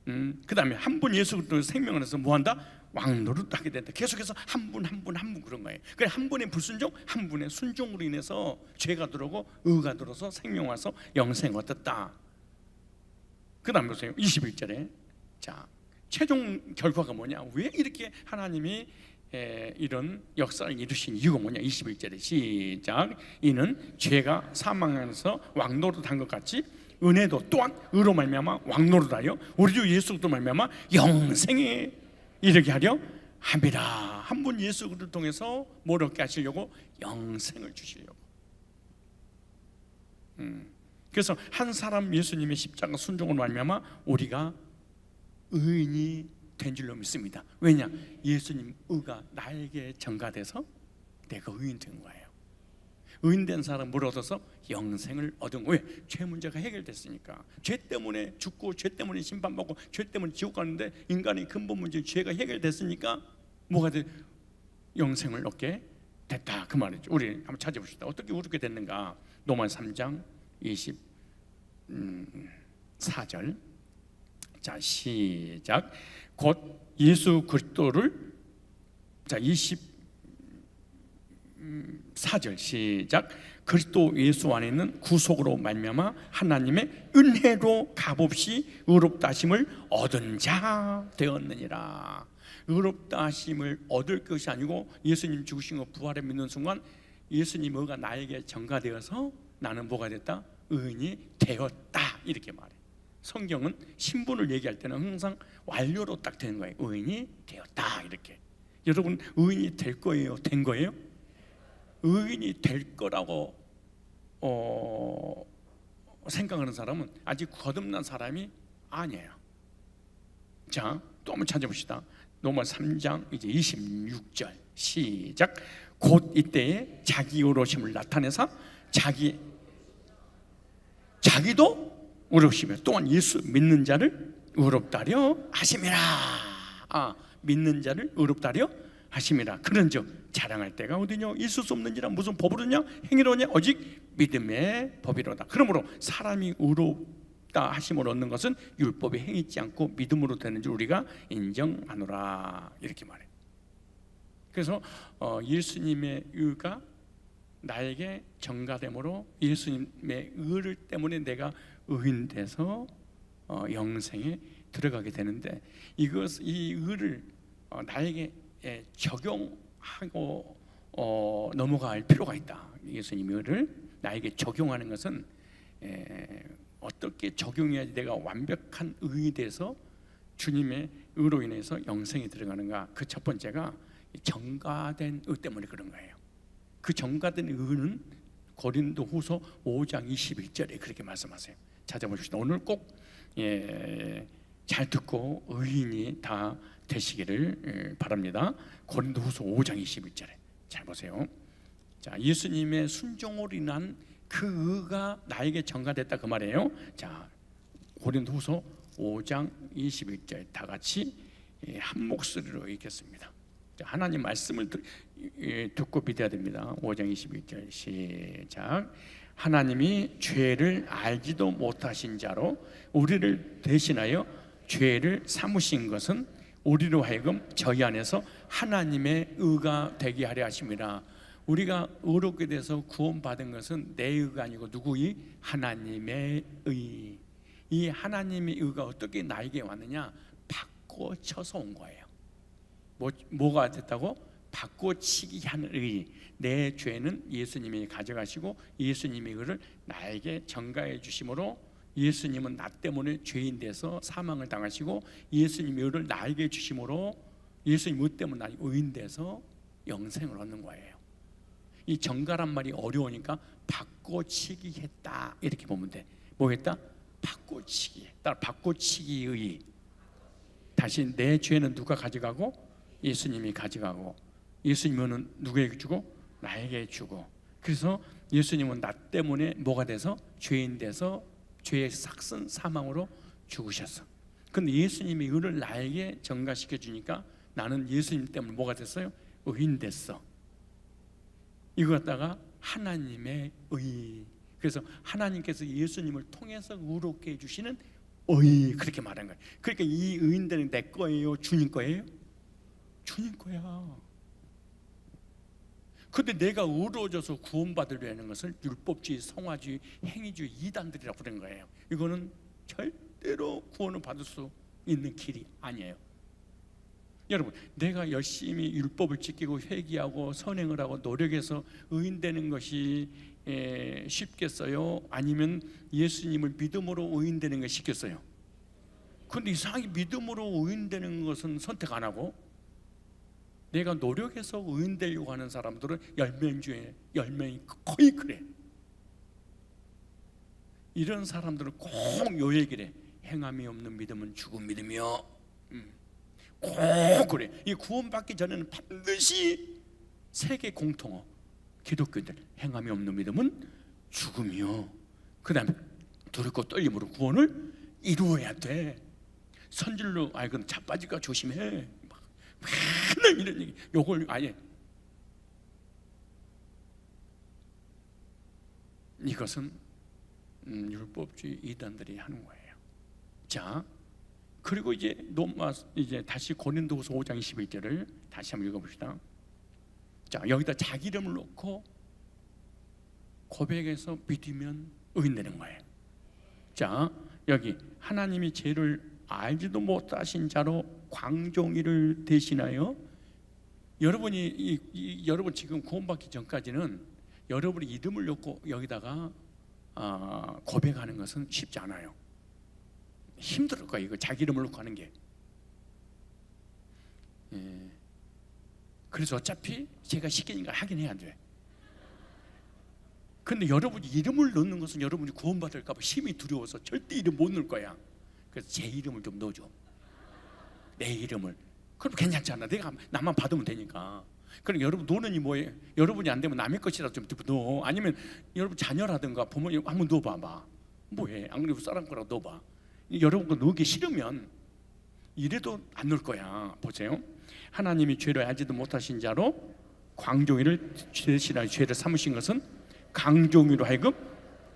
그 다음에 한 분 예수 그리스도 생명 안에서 뭐한다? 왕노릇 하게 된다. 계속해서 한 분 그런 거예요. 그래 한 분의 불순종, 한 분의 순종으로 인해서 죄가 들어오고 의가 들어서 생명 와서 영생 얻었다. 그 다음 보세요. 21절에 자 최종 결과가 뭐냐? 왜 이렇게 하나님이 이런 역사를 이루신 이유가 뭐냐? 21절에 시작. 이는 죄가 사망 안에서 왕노릇 한 것 같이 은혜도 또한 의로 말미암아 왕노릇하여 우리 주 예수 그리스도 말미암아 영생에 이르게 하려 함이라. 한 분 예수 그리스도를 통해서 뭘 얻게 하시려고? 영생을 주시려고. 그래서 한 사람 예수님의 십자가 순종으로 말미암아 우리가 의인이 된 줄로 믿습니다. 왜냐? 예수님 의가 나에게 전가돼서 내가 의인 된 거예요. 의인된 사람은 뭘 얻어서? 영생을 얻은 거예요. 왜? 죄 문제가 해결됐으니까. 죄 때문에 죽고 죄 때문에 심판받고 죄 때문에 지옥 가는데 인간의 근본 문제 죄가 해결됐으니까 뭐가 돼? 영생을 얻게 됐다 그 말이죠. 우리 한번 찾아봅시다. 어떻게 그렇게 됐는가? 로마 3장 24절 자 시작. 곧 예수 그리스도를 자 24절 시작. 그리스도 예수 안에 있는 구속으로 말미암아 하나님의 은혜로 값없이 의롭다 하심을 얻은 자 되었느니라. 의롭다 하심을 얻을 것이 아니고 예수님 죽으신 거 부활을 믿는 순간 예수님 의가 나에게 전가되어서 나는 뭐가 됐다? 의인이 되었다 이렇게 말해. 성경은 신분을 얘기할 때는 항상 완료로 딱 되는 거예요. 의인이 되었다 이렇게. 여러분 의인이 될 거예요? 된 거예요? 의인이 될 거라고 생각하는 사람은 아직 거듭난 사람이 아니에요. 자, 또 한번 찾아봅시다. 로마 3장 이제 26절 시작. 곧 이때에 자기 의로우심을 나타내사 자기도 의로우시며 또한 예수 믿는 자를 의롭다 하려 하심이라. 믿는 자를 의롭다 하려 하심이라. 그런즉 자랑할 때가 어디냐? 있을 수 없는지라. 무슨 법으로냐? 행위로냐? 오직 믿음의 법이로다. 그러므로 사람이 의롭다 하심을 얻는 것은 율법에 행하지 않고 믿음으로 되는 줄 우리가 인정하노라 이렇게 말해. 그래서 예수님의 의가 나에게 전가됨으로 예수님의 의를 때문에 내가 의인 돼서 영생에 들어가게 되는데 이 의를 나에게 적용하고 넘어갈 필요가 있다. 예수님의 의를 나에게 적용하는 것은 어떻게 적용해야지 내가 완벽한 의인이 돼서 주님의 의로 인해서 영생에 들어가는가? 그 첫 번째가 전가된 의 때문에 그런 거예요. 그 전가된 의는 고린도후서 5장 21절에 그렇게 말씀하세요. 찾아보십시다. 오늘 꼭 잘 듣고 의인이 다 되시기를 바랍니다. 고린도후서 5장 21절에 잘 보세요. 자, 예수님의 순종으로 인한 그 의가 나에게 전가됐다 그 말이에요. 자, 고린도후서 5장 21절 다 같이 한 목소리로 읽겠습니다. 자, 하나님 말씀을 듣고 믿어야 됩니다. 5장 21절 시작. 하나님이 죄를 알지도 못하신 자로 우리를 대신하여 죄를 삼으신 것은 우리로 하여금 저희 안에서 하나님의 의가 되게 하려 하심이라. 우리가 의롭게 돼서 구원받은 것은 내 의가 아니고 누구의? 하나님의 의. 이 하나님의 의가 어떻게 나에게 왔느냐? 바꿔쳐서 온 거예요. 뭐가 됐다고? 바꿔치기 하는 의. 내 죄는 예수님이 가져가시고 예수님의 의를 나에게 전가해 주심으로 예수님은 나 때문에 죄인 돼서 사망을 당하시고 예수님의 의를 나에게 주심으로 예수님 의 때문에 나 의인 돼서 영생을 얻는 거예요. 이 전가란 말이 어려우니까 바꿔치기 했다 이렇게 보면 돼. 뭐 했다? 바꿔치기. 따라 바꿔치기의. 다시 내 죄는 누가 가져가고? 예수님이 가져가고 예수님은 누구에게 주고? 나에게 주고. 그래서 예수님은 나 때문에 뭐가 돼서? 죄인 돼서 죄의 삭슨 사망으로 죽으셨어. 근데 예수님이 의를 나에게 전가시켜 주니까 나는 예수님 때문에 뭐가 됐어요? 의인 됐어. 이거 갖다가 하나님의 의. 그래서 하나님께서 예수님을 통해서 의롭게 해주시는 의, 그렇게 말한 거예요. 그러니까 이 의인들은 내 거예요? 주님 거예요? 주님 거야. 근데 내가 의로워져서 구원받으려는 것을 율법주의, 성화주의, 행위주의 이단들이라고 부르는 거예요. 이거는 절대로 구원을 받을 수 있는 길이 아니에요. 여러분, 내가 열심히 율법을 지키고 회개하고 선행을 하고 노력해서 의인 되는 것이 쉽겠어요? 아니면 예수님을 믿음으로 의인 되는 것이 쉽겠어요? 근데 이상하게 믿음으로 의인 되는 것은 선택 안 하고, 내가 노력해서 의인 되려고 하는 사람들은 10명 중에 10명이 거의 그래. 이런 사람들은 꼭 요 얘기를 해. 행함이 없는 믿음은 죽은 믿음이요. 꼭 그래. 이 구원받기 전에는 반드시 세계 공통어, 기독교인들 행함이 없는 믿음은 죽음이요. 그 다음에 두렵고 떨림으로 구원을 이루어야 돼. 선질로 그럼 자빠질까 조심해. 맨날 이런 얘기. 요걸 아예 이것은 율법주의 이단들이 하는 거예요. 자, 그리고 이제 다시 고린도후서 5장 21절을 다시 한번 읽어봅시다. 자, 여기다 자기 이름을 놓고 고백해서 믿으면 의인 되는 거예요. 자, 여기 하나님이 죄를 알지도 못하신 자로 광종이를 대신하여, 여러분 지금 구원받기 전까지는 여러분의 이름을 놓고 여기다가 고백하는 것은 쉽지 않아요. 힘들 거예요. 이거 자기 이름을 놓고 하는 게. 그래서 어차피 제가 시키니까 하긴 해야 돼. 근데 여러분이 이름을 넣는 것은 여러분이 구원받을까 봐 심히 두려워서 절대 이름 못 넣을 거야. 그래서 제 이름을 좀 넣어줘. 내 이름을. 그럼 괜찮잖아. 내가 나만 받으면 되니까. 그럼 여러분 노는이 뭐예요? 여러분이 안 되면 남의 것이라도 좀 넣어. 아니면 여러분 자녀라든가 부모님 한번 넣어봐봐. 뭐해? 안 그래도 사람 거라도 넣어봐. 여러분 거 넣기 싫으면 이래도 안 넣을 거야. 보세요. 하나님이 죄를 알지도 못하신 자로 광종이를 대신하여 죄를 삼으신 것은 강종이로 하여금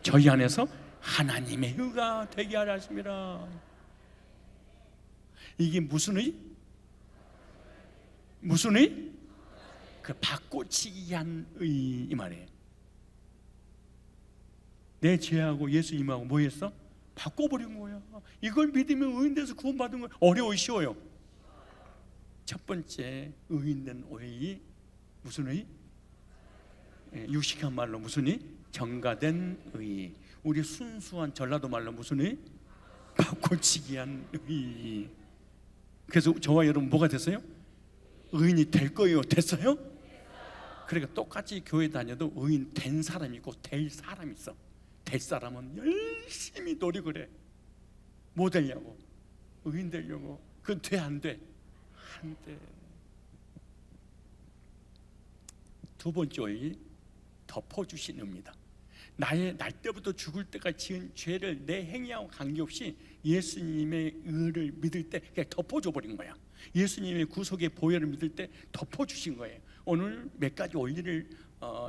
저희 안에서 하나님의 의가 되게 하려 하심이라. 이게 무슨 의? 무슨 의? 그 바꿔치기 위한 의, 이 말이에요. 내 죄하고 예수님하고 뭐 했어? 바꿔버린 거야. 이걸 믿으면 의인돼서 구원받은 거야. 어려워, 쉬워요? 첫 번째 의인된 의의, 무슨 의? 유식한 말로 무슨 의? 정가된 의. 우리 순수한 전라도 말로 무슨 의? 바꿔치기한 의. 그래서 저와 여러분 뭐가 됐어요? 의인이 될 거예요? 됐어요? 그러니까 똑같이 교회 다녀도 의인 된 사람이 있고 될 사람이 있어. 될 사람은 열심히 노력을 해. 뭐 되냐고? 의인 되려고. 그건 돼, 안 돼? 안 돼. 두 번째 의의, 덮어주신 의입니다. 나의 날 때부터 죽을 때까지 지은 죄를 내 행위하고 관계없이 예수님의 의를 믿을 때 그냥 덮어줘 버린 거야. 예수님의 구속의 보혈을 믿을 때 덮어주신 거예요. 오늘 몇 가지 원리를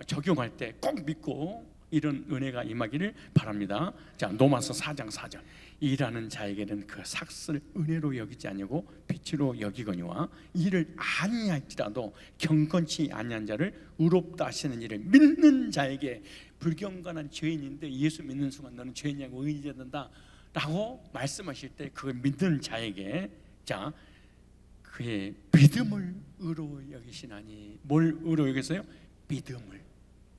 적용할 때 꼭 믿고 이런 은혜가 임하기를 바랍니다. 자, 로마서 4장 4절. 일하는 자에게는 그 삭슬 은혜로 여기지 아니고 빛으로 여기거니와 이를 아니할지라도 경건치 아니한 자를 의롭다 하시는 일을 믿는 자에게, 불경건한 죄인인데 예수 믿는 순간 너는 죄인이고 의인이 된다 라고 말씀하실 때 그걸 믿는 자에게, 자, 그의 믿음을 의로 여기시나니. 뭘 의로 여기세요? 믿음을.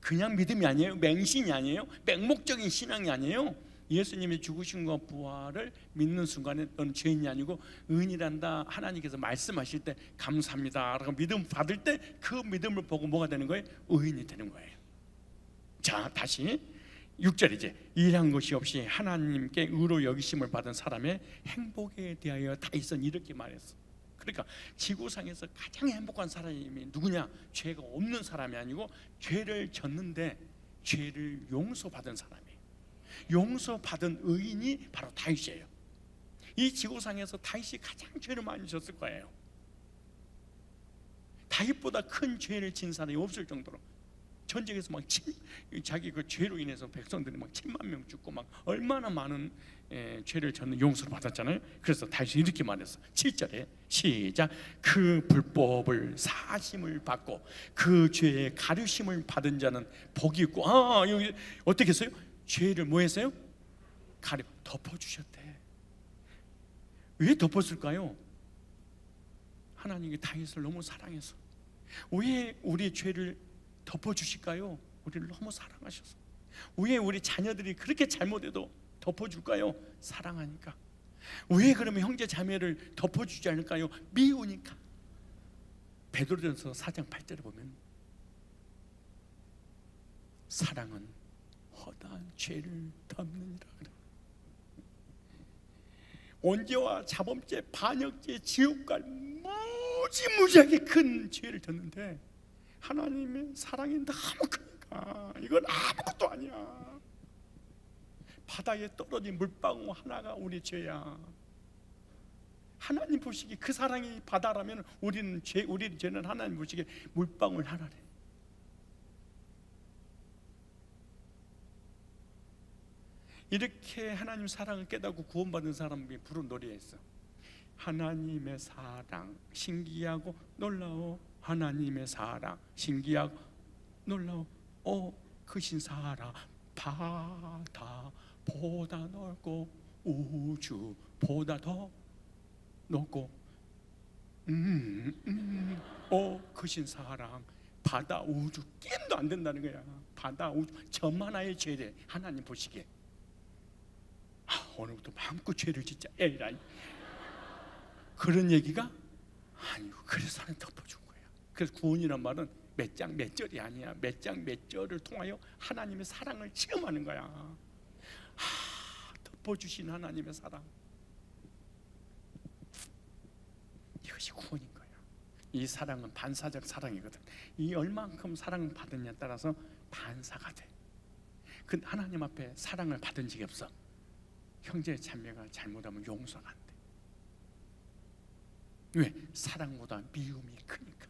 그냥 믿음이 아니에요. 맹신이 아니에요. 맹목적인 신앙이 아니에요. 예수님의 죽으심과 부활을 믿는 순간에 너는 죄인이 아니고 의인이란다 하나님께서 말씀하실 때 감사합니다 라고 믿음 받을 때 그 믿음을 보고 뭐가 되는 거예요? 의인이 되는 거예요. 자, 다시 6절이지. 일한 것이 없이 하나님께 의로 여기심을 받은 사람의 행복에 대하여 다윗은 이렇게 말했어. 그러니까 지구상에서 가장 행복한 사람이 누구냐? 죄가 없는 사람이 아니고 죄를 졌는데 죄를 용서받은 사람이에요. 용서받은 의인이 바로 다윗이에요. 이 지구상에서 다윗이 가장 죄를 많이 졌을 거예요. 다윗보다 큰 죄를 진 사람이 없을 정도로 전쟁에서 막 자기 그 죄로 인해서 백성들이 막 7만 명 죽고 막 얼마나 많은 죄를 졌는 용서를 받았잖아요. 그래서 다윗이 이렇게 말했어. 7절에 시작. 그 불법을 사심을 받고 그 죄의 가르심을 받은 자는 복이 있고. 여기 어떻게 했어요? 죄를 뭐 했어요? 덮어주셨대. 왜 덮었을까요? 하나님이 다윗을 너무 사랑해서. 왜 우리 죄를 덮어주실까요? 우리를 너무 사랑하셔서. 왜 우리 자녀들이 그렇게 잘못해도 덮어줄까요? 사랑하니까. 왜 그러면 형제 자매를 덮어주지 않을까요? 미우니까. 베드로전서 4장 8절에 보면 사랑은 허다한 죄를 덮느니라 그래. 원죄와 자범죄, 반역죄, 지옥갈 무지무지하게 큰 죄를 졌는데 하나님의 사랑이 너무 크니까 이건 아무것도 아니야. 바다에 떨어진 물방울 하나가 우리 죄야. 하나님 보시기에 그 사랑이 바다라면 우리는 죄는 하나님 보시기에 물방울 하나래. 이렇게 하나님 사랑을 깨닫고 구원받은 사람이 부른 노래에 있어. 하나님의 사랑 신기하고 놀라워. 하나님의 사랑 신기하고 놀라워. 크신 사랑 바다보다 넓고 우주보다 더 높고 크신 사랑. 바다 우주 게임도 안 된다는 거야. 바다 우주 점 하나의 죄래. 하나님 보시기에 오늘부터 마음껏 죄를 짓자 에라이. 그런 얘기가 아니고 그래서 하나님 덮어준 거야. 그래서 구원이란 말은 몇 장 몇 절이 아니야. 몇 장 몇 절을 통하여 하나님의 사랑을 체험하는 거야. 덮어주신 하나님의 사랑, 이것이 구원인 거야. 이 사랑은 반사적 사랑이거든. 이 얼만큼 사랑을 받느냐에 따라서 반사가 돼. 그 하나님 앞에 사랑을 받은 적이 없어. 형제 자매가 잘못하면 용서가 안 돼. 왜? 사랑보다 미움이 크니까.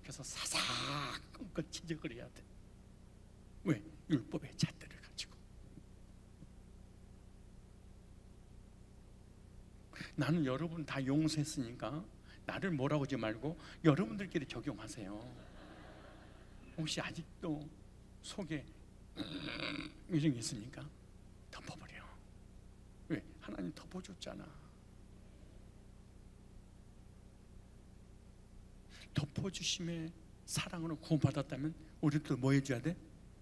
그래서 사사건건 지적을 해야 돼. 왜? 율법의 잣대를 가지고. 나는 여러분 다 용서했으니까 나를 뭐라고 하지 말고 여러분들끼리 적용하세요. 혹시 아직도 속에 이런 게 있습니까? 덮어버려. 왜? 하나님 덮어줬잖아. 덮어주심의 사랑으로 구원받았다면 우리도 뭐 해줘야 돼?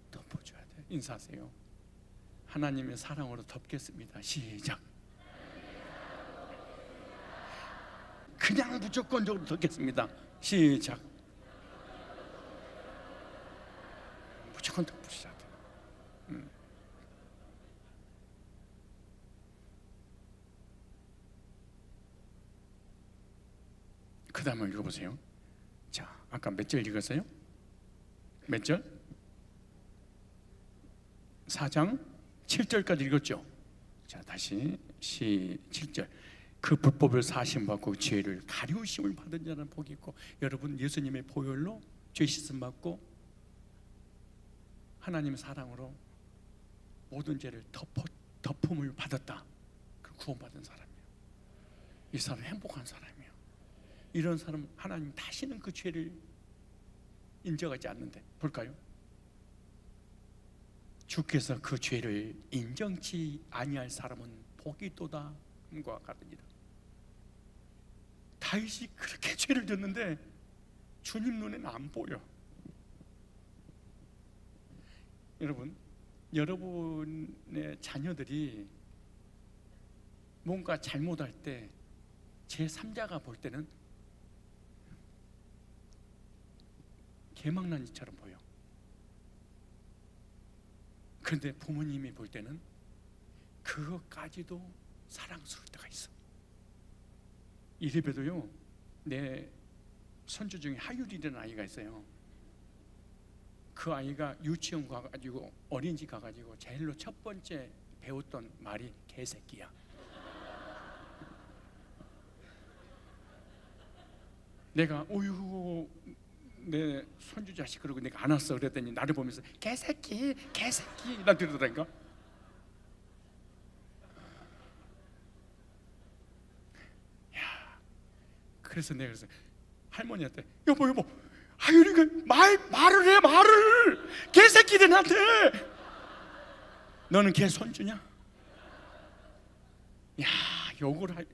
덮어줘야 돼. 인사하세요. 하나님의 사랑으로 덮겠습니다. 시작. 그냥 무조건적으로 덮겠습니다. 시작. 무조건 덮으셔야 돼. 그 다음을 읽어보세요. 자, 아까 몇 절 읽었어요? 몇 절? 4장 7절까지 읽었죠? 자, 다시 7절. 그 불법을 사심받고 죄를 가리우심을 받은 자는 복이 있고. 여러분 예수님의 보혈로 죄 씻음 받고 하나님의 사랑으로 모든 죄를 덮음을 받았다. 그 구원받은 사람이에요. 이 사람 행복한 사람이에요. 이런 사람 하나님 다시는 그 죄를 인정하지 않는데 볼까요? 주께서 그 죄를 인정치 아니할 사람은 복이 있도다 함과 같으니라. 다윗이 그렇게 죄를 졌는데 주님 눈에는 안 보여. 여러분의 자녀들이 뭔가 잘못할 때 제3자가 볼 때는 개망난 이처럼 보여. 그런데 부모님이 볼 때는 그것까지도 사랑스러울 때가 있어. 이래봬도요, 내 손주 중에 하율이라는 아이가 있어요. 그 아이가 유치원 가가지고 어린이집 가가지고 제일로 첫 번째 배웠던 말이 개새끼야. 내가 어휴 내 손주 자식 그러고 내가 안 왔어 그랬더니 나를 보면서 개새끼 개새끼 이라 그러더라니까. 야, 그래서 내가 그래서 할머니한테 여보 하율이가 말을 해 말을 개새끼들한테. 너는 개 손주냐? 야 욕을 할.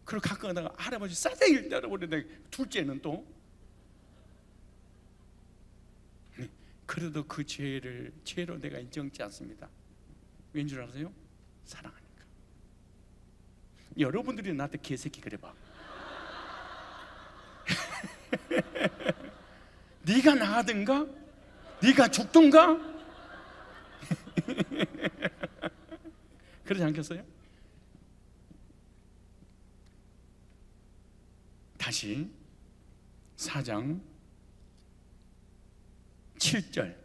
그리고 가끔 가다가 할아버지 싸대기를 때려버리는데 둘째는 또 그래도 그 죄로 내가 인정치 않습니다. 왠 줄 아세요? 사랑하니까. 여러분들이 나한테 개새끼 그래봐. 네가 나가든가 네가 죽든가. 그러지 않겠어요? 다시 4장 7절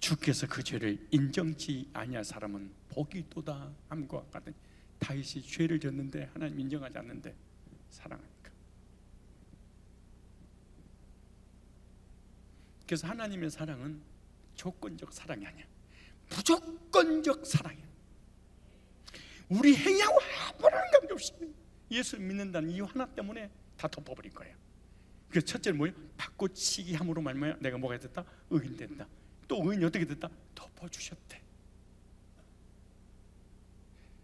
주께서 그 죄를 인정치 아니할 사람은 복이 있도다 함과 같은. 다윗이 죄를 졌는데 하나님 인정하지 않는데 사랑하니까. 그래서 하나님의 사랑은 조건적 사랑이 아니야. 무조건적 사랑이야. 우리 행위하고 아무런 관계없이 예수를 믿는다는 이유 하나 때문에 다 덮어버린 거예요. 그 첫째는 뭐예요? 바꿔치기 함으로 말미암아 내가 뭐가 됐다? 의인된다. 또 의인이 어떻게 됐다? 덮어주셨대.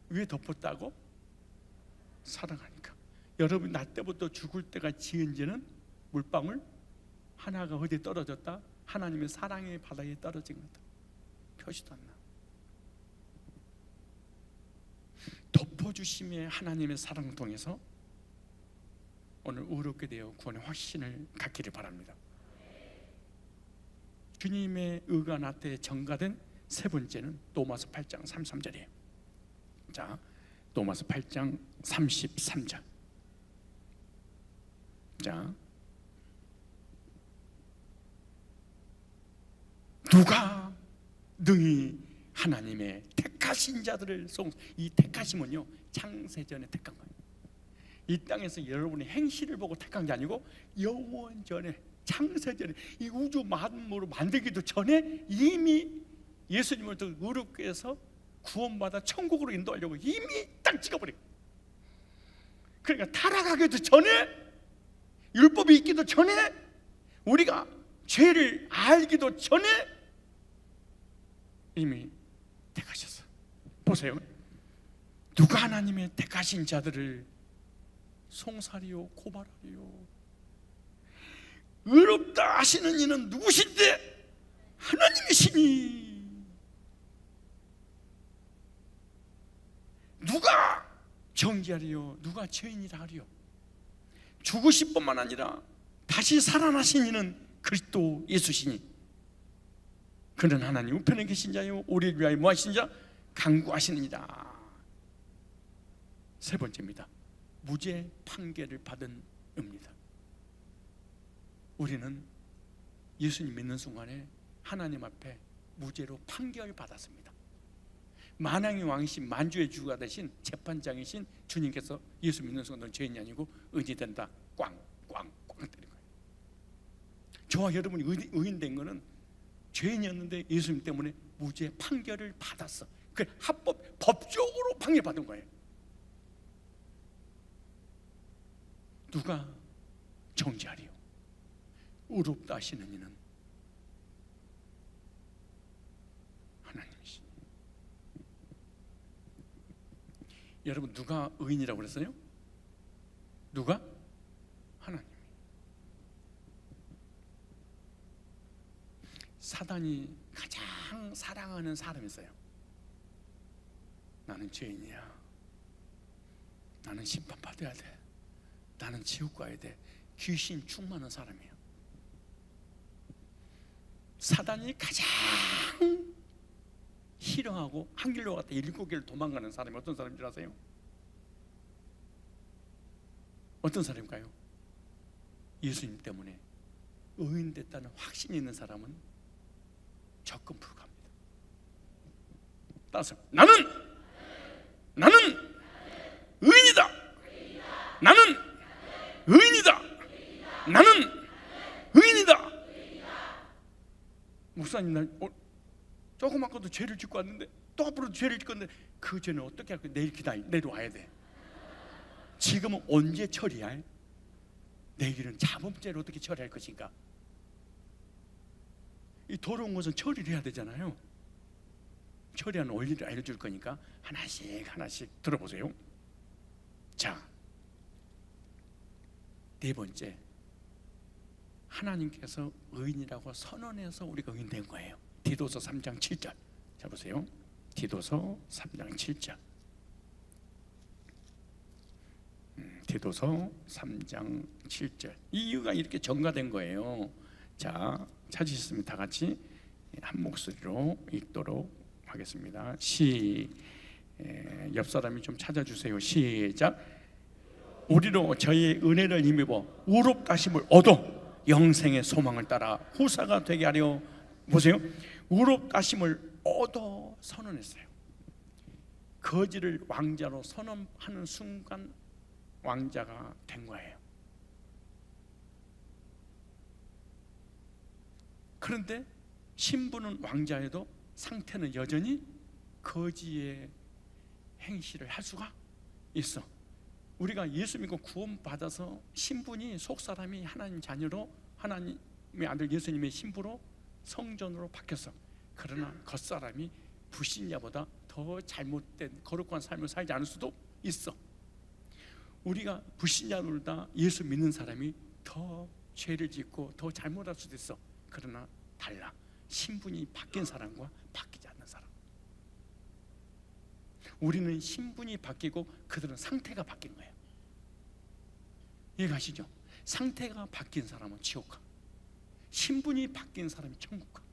왜 덮었다고? 사랑하니까. 여러분 날 때부터 죽을 때가 지은 죄는 물방울 하나가 어디에 떨어졌다? 하나님의 사랑의 바다에 떨어진 거다. 표시도 안 나. 덮어주심의 하나님의 사랑을 통해서 오늘 의롭게 되어 구원의 확신을 갖기를 바랍니다. 주님의 의가 나한테 전가된 세 번째는 로마서 8장 33절이에요. 자, 로마서 8장 33절. 자, 누가 능히 하나님의 택하신 자들을 이 택하심은요 창세전에 택한 거예요. 이 땅에서 여러분의 행실을 보고 택한 게 아니고 영원전에 창세전에 이 우주 만물을 만들기도 전에 이미 예수님을 더 의롭게 해서 구원받아 천국으로 인도하려고 이미 딱 찍어버린. 그러니까 타락하기도 전에, 율법이 있기도 전에, 우리가 죄를 알기도 전에 이미 택하셨어. 보세요. 누가 하나님의 택하신 자들을 송사리요 고발하리요. 의롭다 하시는 이는 누구신데? 하나님이시니. 누가 정죄하리요? 누가 죄인이라 하리요? 죽으실 뿐만 아니라 다시 살아나신 이는 그리스도 예수시니. 그는 하나님 우편에 계신 자요 우리를 위하여 뭐하신 자? 간구하시느니라. 세 번째입니다. 무죄 판결을 받은 의입니다. 우리는 예수님 믿는 순간에 하나님 앞에 무죄로 판결을 받았습니다. 만왕의 왕이신 만주의 주가 되신 재판장이신 주님께서 예수 믿는 순간 넌 죄인이 아니고 의인이 된다. 꽝꽝꽝 때린 거예요. 저와 여러분이 의인된 거는 죄인이었는데 예수님 때문에 무죄 판결을 받았어. 그 법적으로 판결받은 거예요. 누가 정죄하리요? 의롭다 하시는 이는 하나님이시니. 여러분 누가 의인이라고 그랬어요? 누가? 하나님이. 사단이 가장 사랑하는 사람이 있어요. 나는 죄인이야. 나는 심판받아야 돼. 나는 지옥 가야 돼. 귀신 충만한 사람이에요. 사단이 가장 희롱하고 한 길로 갔다 7개를 도망가는 사람이 어떤 사람인 줄 아세요? 어떤 사람일까요? 예수님 때문에 의인 됐다는 확신이 있는 사람은 조건 불가합니다. 따라서 나는 의인이다. 나는 의인이다. 나는 의인이다. 목사님, 나 조그만 것도 죄를 짓고 왔는데 또 앞으로 죄를 짓 건데 그 죄는 어떻게 할 거야? 내일 내려와야 돼. 지금은 언제 처리할? 내일은 자범죄를 어떻게 처리할 것인가? 이 더러운 것은 처리를 해야 되잖아요. 처리하는 원리를 알려줄 거니까 하나씩 들어보세요. 자, 네 번째, 하나님께서 의인이라고 선언해서 우리가 의인된 거예요. 디도서 3장 7절. 자 보세요. 디도서 3장 7절. 디도서 3장 7절. 이 이유가 이렇게 전가된 거예요. 자, 찾으셨으면 다 같이 한 목소리로 읽도록 하겠습니다. 옆 사람이 좀 찾아주세요. 시작. 우리로 저의 은혜를 힘입어 의롭다심을 얻어 영생의 소망을 따라 후사가 되게 하려. 보세요. 의롭다심을 얻어 선언했어요. 거지를 왕자로 선언하는 순간 왕자가 된 거예요. 그런데 신부는 왕자여도 상태는 여전히 거지의 행실을 할 수가 있어. 우리가 예수 믿고 구원받아서 신분이 속사람이 하나님 자녀로, 하나님의 아들 예수님의 신부로 성전으로 바뀌었어. 그러나 겉사람이 불신자보다 더 잘못된 거룩한 삶을 살지 않을 수도 있어. 우리가 불신자들보다 예수 믿는 사람이 더 죄를 짓고 더 잘못할 수도 있어. 그러나 달라. 신분이 바뀐 사람과 바뀌지 않는 사람. 우리는 신분이 바뀌고 그들은 상태가 바뀐 거예요. 이해가시죠? 상태가 바뀐 사람은 지옥 가, 신분이 바뀐 사람이 천국 가.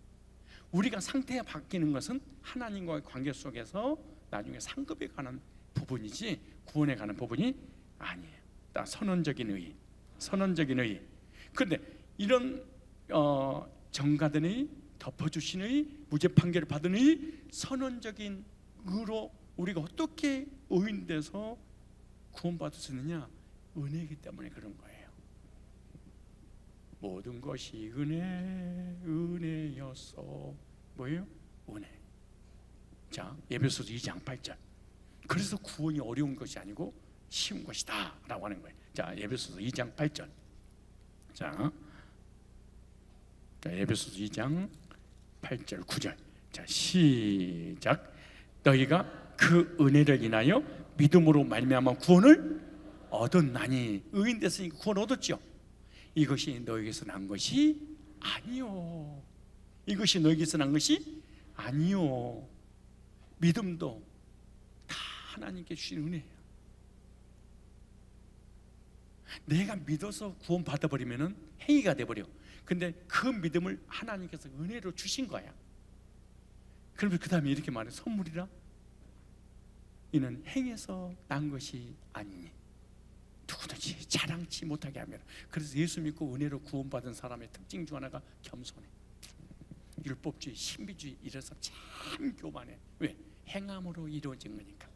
우리가 상태가 바뀌는 것은 하나님과의 관계 속에서 나중에 상급에 관한 부분이지 구원에 관한 부분이 아니에요. 딱 선언적인 의의, 선언적인 의의. 그런데 이런 정가된 의의, 덮어주신 의의, 무죄 판결을 받은 의의, 선언적인 의로 우리가 어떻게 의인돼서 구원받을 수 있느냐? 은혜이기 때문에 그런 거예요. 모든 것이 은혜였어. 뭐예요? 은혜. 자, 에베소서 2장 8절. 그래서 구원이 어려운 것이 아니고 쉬운 것이다 라고 하는 거예요. 자, 에베소서 2장 8절. 자, 에베소서 2장 8절 9절. 자, 시작. 너희가 그 은혜를 인하여 믿음으로 말미암아 구원을 얻었나니. 의인 됐으니까 구원 얻었죠. 이것이 너에게서 난 것이 아니요. 이것이 너에게서 난 것이 아니요. 믿음도 다 하나님께 주신 은혜예요. 내가 믿어서 구원 받아버리면 행위가 돼버려. 근데 그 믿음을 하나님께서 은혜로 주신 거야. 그러면 그 다음에 이렇게 말해. 선물이라 이는 행해서 난 것이 아니니 누구든지 자랑치 못하게 하며. 그래서 예수 믿고 은혜로 구원받은 사람의 특징 중 하나가 겸손해. 율법주의, 신비주의 이래서 참 교만해. 왜? 행함으로 이루어진 거니까.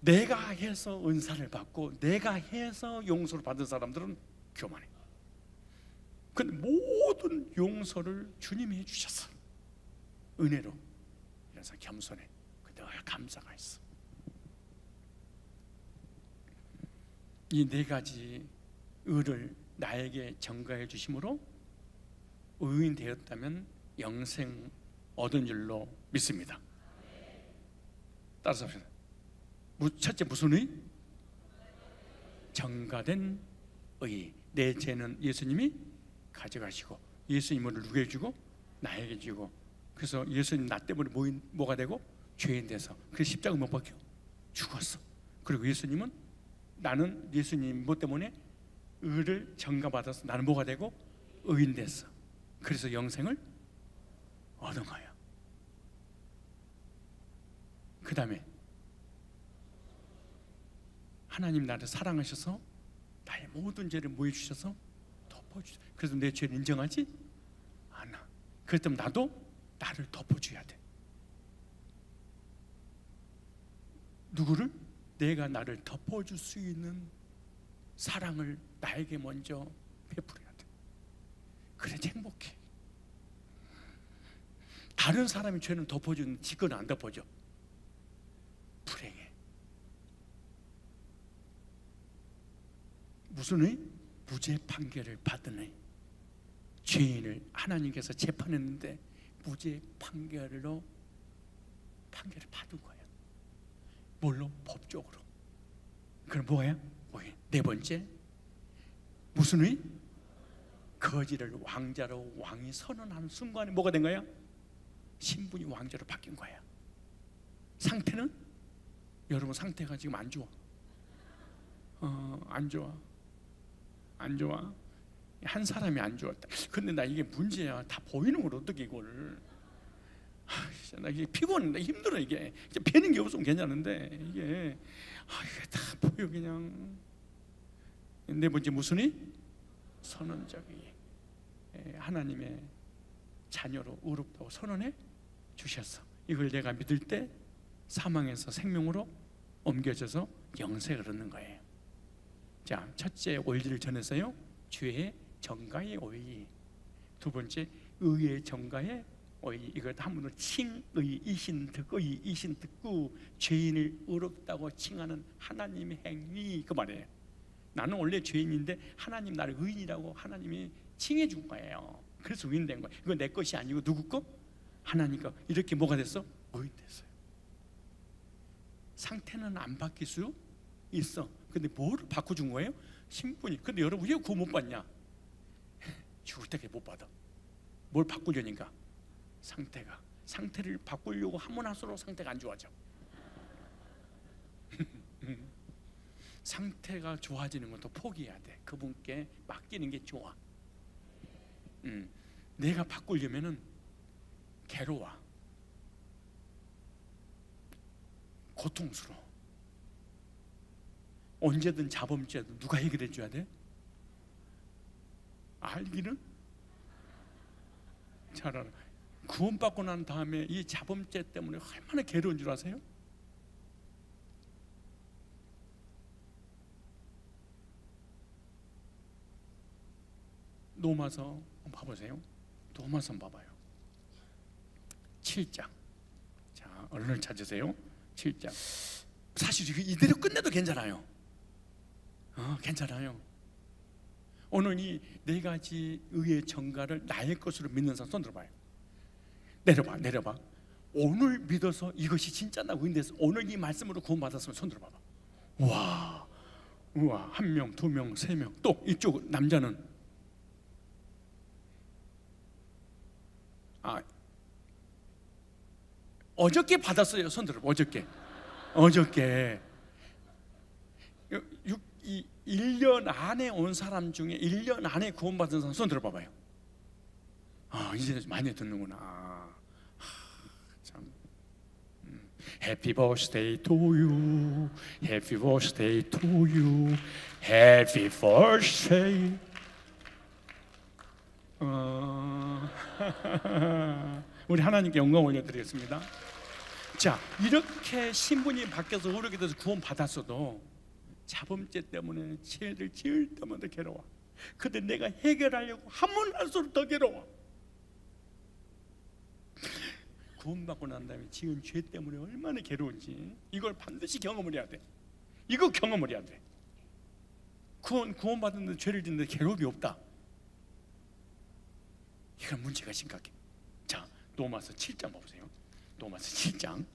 내가 해서 은사를 받고 내가 해서 용서를 받은 사람들은 교만해. 근데 모든 용서를 주님이 해주셨어. 은혜로. 그래서 겸손해. 늘 감사가 있어. 이 네 가지 의를 나에게 전가해 주심으로 의인 되었다면 영생 얻은 줄로 믿습니다. 따라서 첫째 무슨 의? 전가된 의. 내 죄는 예수님이 가져가시고 예수님을 누구에게 주고? 나에게 주고. 그래서 예수님 나 때문에 뭐가 되고? 죄인 돼서 그래서 십자가 못 박혀 죽었어. 그리고 예수님은 나는 예수님 뭐 때문에 의를 전가받아서 나는 뭐가 되고? 의인 됐어. 그래서 영생을 얻은 거예요. 그 다음에 하나님 나를 사랑하셔서 나의 모든 죄를 모여 주셔서 덮어주세요. 그래서 내 죄를 인정하지 않아. 그렇다면 나도 나를 덮어줘야 돼. 누구를? 내가 나를 덮어줄 수 있는 사랑을 나에게 먼저 베풀어야 돼. 그래 행복해. 다른 사람이 죄는 덮어주는 지건 안 덮어줘. 불행해. 무슨 의? 무죄 판결을 받은 의. 죄인을 하나님께서 재판했는데 무죄 판결을 받은 거예요. 뭘로? 법적으로. 그럼 뭐예요? 네 번째, 무슨 의? 거지를 왕자로 왕이 선언하는 순간에 뭐가 된 거야? 신분이 왕자로 바뀐 거야. 상태는? 여러분 상태가 지금 안 좋아. 안 좋아. 안 좋아. 한 사람이 안 좋았다. 근데 나 이게 문제야. 다 보이는 걸 어떻게 이걸? 나 이게 피곤해. 나 힘들어 이게. 배는 게 없으면 괜찮은데 이게 다 보여 그냥. 네 번째 무슨 의? 선언적이. 하나님의 자녀로 의롭다고 선언해 주셨어. 이걸 내가 믿을 때 사망에서 생명으로 옮겨져서 영생을 얻는 거예요. 자, 첫째 오일을 전했어요. 죄의 정가의 오일. 두 번째 의의 정가의 오일. 이걸 한 번 더 칭의 이신득의 이신득구 죄인을 의롭다고 칭하는 하나님의 행위 그 말이에요. 나는 원래 죄인인데 하나님 나를 의인이라고 하나님이 칭해 준 거예요. 그래서 의인 된 거예요. 이거 내 것이 아니고 누구 거? 하나님 거. 이렇게 뭐가 됐어? 의인 됐어요. 상태는 안 바뀔 수 있어. 근데 뭐를 바꿔준 거예요? 신분이. 근데 여러분 왜 그거 못 받냐? 죽을 때까지 못 받아. 뭘 바꾸려니까? 상태를 바꾸려고 하면 할수록 상태가 안 좋아져. 상태가 좋아지는 것도 포기해야 돼. 그분께 맡기는 게 좋아. 내가 바꾸려면은 괴로워, 고통스러워. 언제든 자범죄도 누가 해결해 줘야 돼? 알기는 잘 알아. 구원받고 난 다음에 이 자범죄 때문에 얼마나 괴로운 줄 아세요? 로마서 봐보세요. 로마서 봐봐요. 7장. 자, 얼른 찾으세요. 7장. 사실 이대로 끝내도 괜찮아요. 괜찮아요. 오늘 이 네 가지 의의 정가를 나의 것으로 믿는 사람 손 들어봐요. 내려봐. 오늘 믿어서 이것이 진짜 나 의인돼서 오늘 이 말씀으로 구원받았으면 손 들어봐봐. 우와, 1명, 2명, 3명. 또 이쪽 남자는 어저께 받았어요. 손 들어봐. 어저께 1년 안에 온 사람 중에 1년 안에 구원받은 사람 손 들어봐봐요. 이제 많이 듣는구나. 참. Happy birthday to you. Happy birthday to you. Happy birthday. 우리 하나님께 영광 올려드리겠습니다. 자, 이렇게 신분이 바뀌어서 의롭게 돼서 구원 받았어도 자범죄 때문에 죄를 지을 때마다 괴로워. 근데 내가 해결하려고 하면 할수록 더 괴로워. 구원받고 난 다음에 지은 죄 때문에 얼마나 괴로운지 이걸 반드시 경험을 해야 돼. 이거 경험을 해야 돼. 구원받았는데 죄를 짓는데 괴로움이 없다. 이건 문제가 심각해. 자, 로마서 7장 봐보세요. 로마서 7장.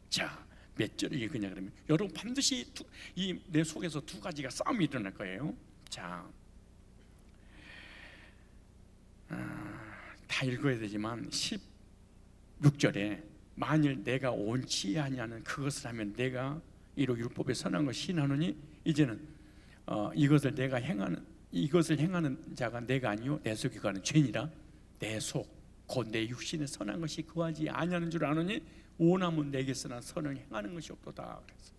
자, 몇 절이 그냥 그러면 여러분 반드시 이 내 속에서 두 가지가 싸움이 일어날 거예요. 자, 다 읽어야 되지만 16절에 만일 내가 원치 아니하는 그것을 하면 내가 이로 율법에 선한 것이 신하노니 이제는 이것을 행하는 자가 내가 아니요 내 속에 거하는 죄니라. 내 속 곧 내 육신에 선한 것이 거하지 아니하는 줄 아노니 원하면 내게서나 선을 행하는 것이 없도다. 그래서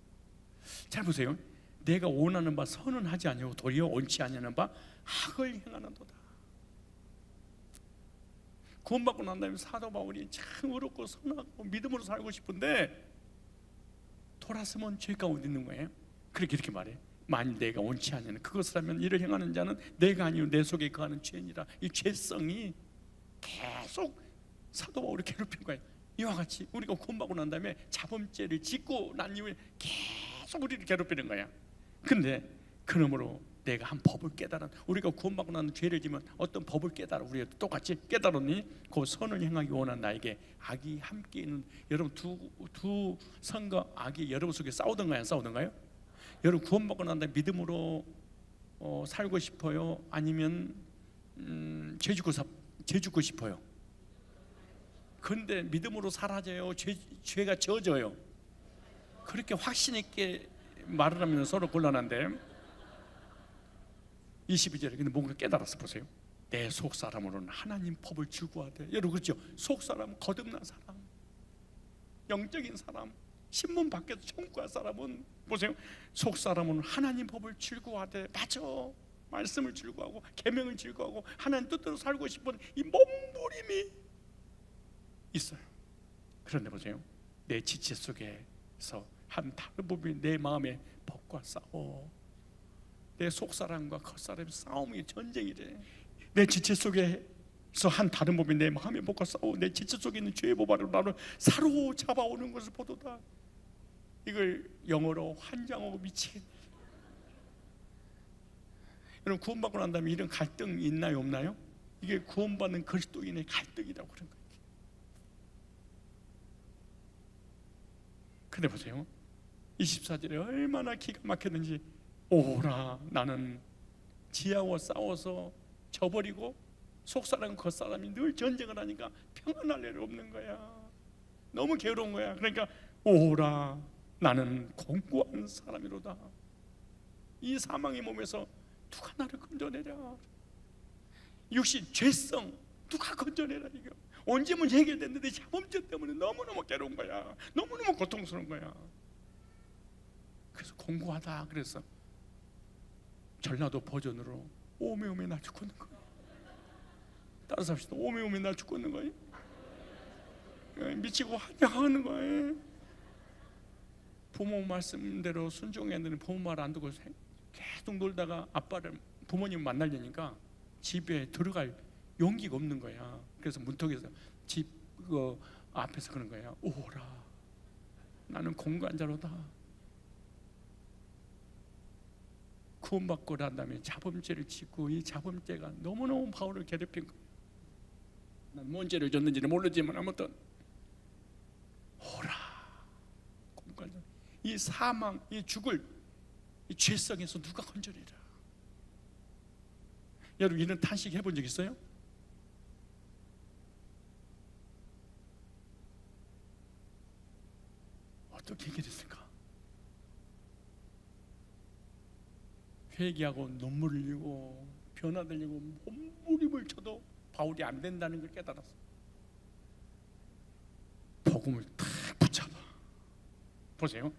잘 보세요. 내가 원하는 바 선은 하지 아니하고 도리어 옳지 아니하는 바 악을 행하는도다. 구원받고 난 다음에 사도 바울이 참 의롭고 선하고 믿음으로 살고 싶은데 돌아서면 죄 가운데 있는 거예요. 그렇게 말해. 만일 내가 원치 아니하는 그것을 하면 이를 행하는 자는 내가 아니요 내 속에 거하는 죄니라. 이 죄성이 계속 사도 바울을 괴롭힌 거예요. 이와 같이 우리가 구원받고 난 다음에 자범죄를 짓고 난 이후에 계속 우리를 괴롭히는 거야. 근데 그러므로 내가 한 법을 깨달은, 우리가 구원받고 나면 죄를 지면 어떤 법을 깨달아 우리가 똑같이 깨달았니? 그 선을 행하기 원한 나에게 악이 함께 있는, 여러분 두 선과 악이 여러분 속에 싸우던가요? 안 싸우던가요? 여러분 구원받고 난 다음에 믿음으로 살고 싶어요? 아니면 죄 죽고 싶어요? 근데 믿음으로 사라져요? 죄가 져져요? 그렇게 확신 있게 말을 하면 서로 곤란한데 22절에 근데 뭔가 깨달았어. 보세요. 내 속사람으로는 하나님 법을 즐거워하되. 여러분 그렇죠? 속사람, 거듭난 사람, 영적인 사람, 신문 밖에서 천국갈 사람은 보세요. 속사람은 하나님 법을 즐거워하되. 맞아, 말씀을 즐거워하고 계명을 즐거워하고 하나님 뜻대로 살고 싶은 이 몸부림이 있어요. 그런데 보세요. 내 지체 속에서 한 다른 부분이 내 마음의 법과 싸워. 내 속사람과 겉사람의 싸움이 전쟁이래. 내 지체 속에서 한 다른 법이 내 마음의 법과 싸워. 내 지체 속에 있는 죄의 법으로 나를 사로잡아오는 것을 보도다. 이걸 영어로 환장하고 미치겠네. 여러분 구원받고 난 다음에 이런 갈등이 있나요 없나요? 이게 구원받는 그리스도인의 갈등이라고 그런 거예요. 근데 보세요. 24절에 얼마나 기가 막혔는지. 오라 나는 지하와 싸워서 져버리고 속사람 겉사람이 늘 전쟁을 하니까 평안할 일 없는 거야. 너무 괴로운 거야. 그러니까 오라 나는 공고한 사람이로다. 이 사망의 몸에서 누가 나를 건져내랴. 육신 죄성 누가 건져내라. 이거 언제면 해결됐는데 자범죄 때문에 너무너무 괴로운 거야. 너무너무 고통스러운 거야. 그래서 공고하다. 그래서 전라도 버전으로 오메오메 날 죽고 있는 거예요. 따라서 합시다. 오메오메 날 죽고 있는 거예요. 미치고 환장하는 거예요. 부모 말씀대로 순종해야 되는 부모 말 안 듣고 계속 놀다가 부모님 만나려니까 집에 들어갈 용기가 없는 거야. 그래서 문턱에서 집 앞에서 그런 거야. 오라 나는 공간자로다. 구원받고 난 다음에 자범죄를 짓고 이 자범죄가 너무너무 바울을 괴롭힌 거예요. 난 뭔 죄를 졌는지는 모르지만 아무튼 오라 공간자. 이 사망, 이 죽을 이 죄성에서 누가 건져내라. 여러분 이런 탄식 해본 적 있어요? 어떻게 해결했을까? 회개하고 눈물 흘리고 변화 들리고 몸부림을 쳐도 바울이 안 된다는 걸 깨달았어. 복음을 탁 붙잡아. 보세요.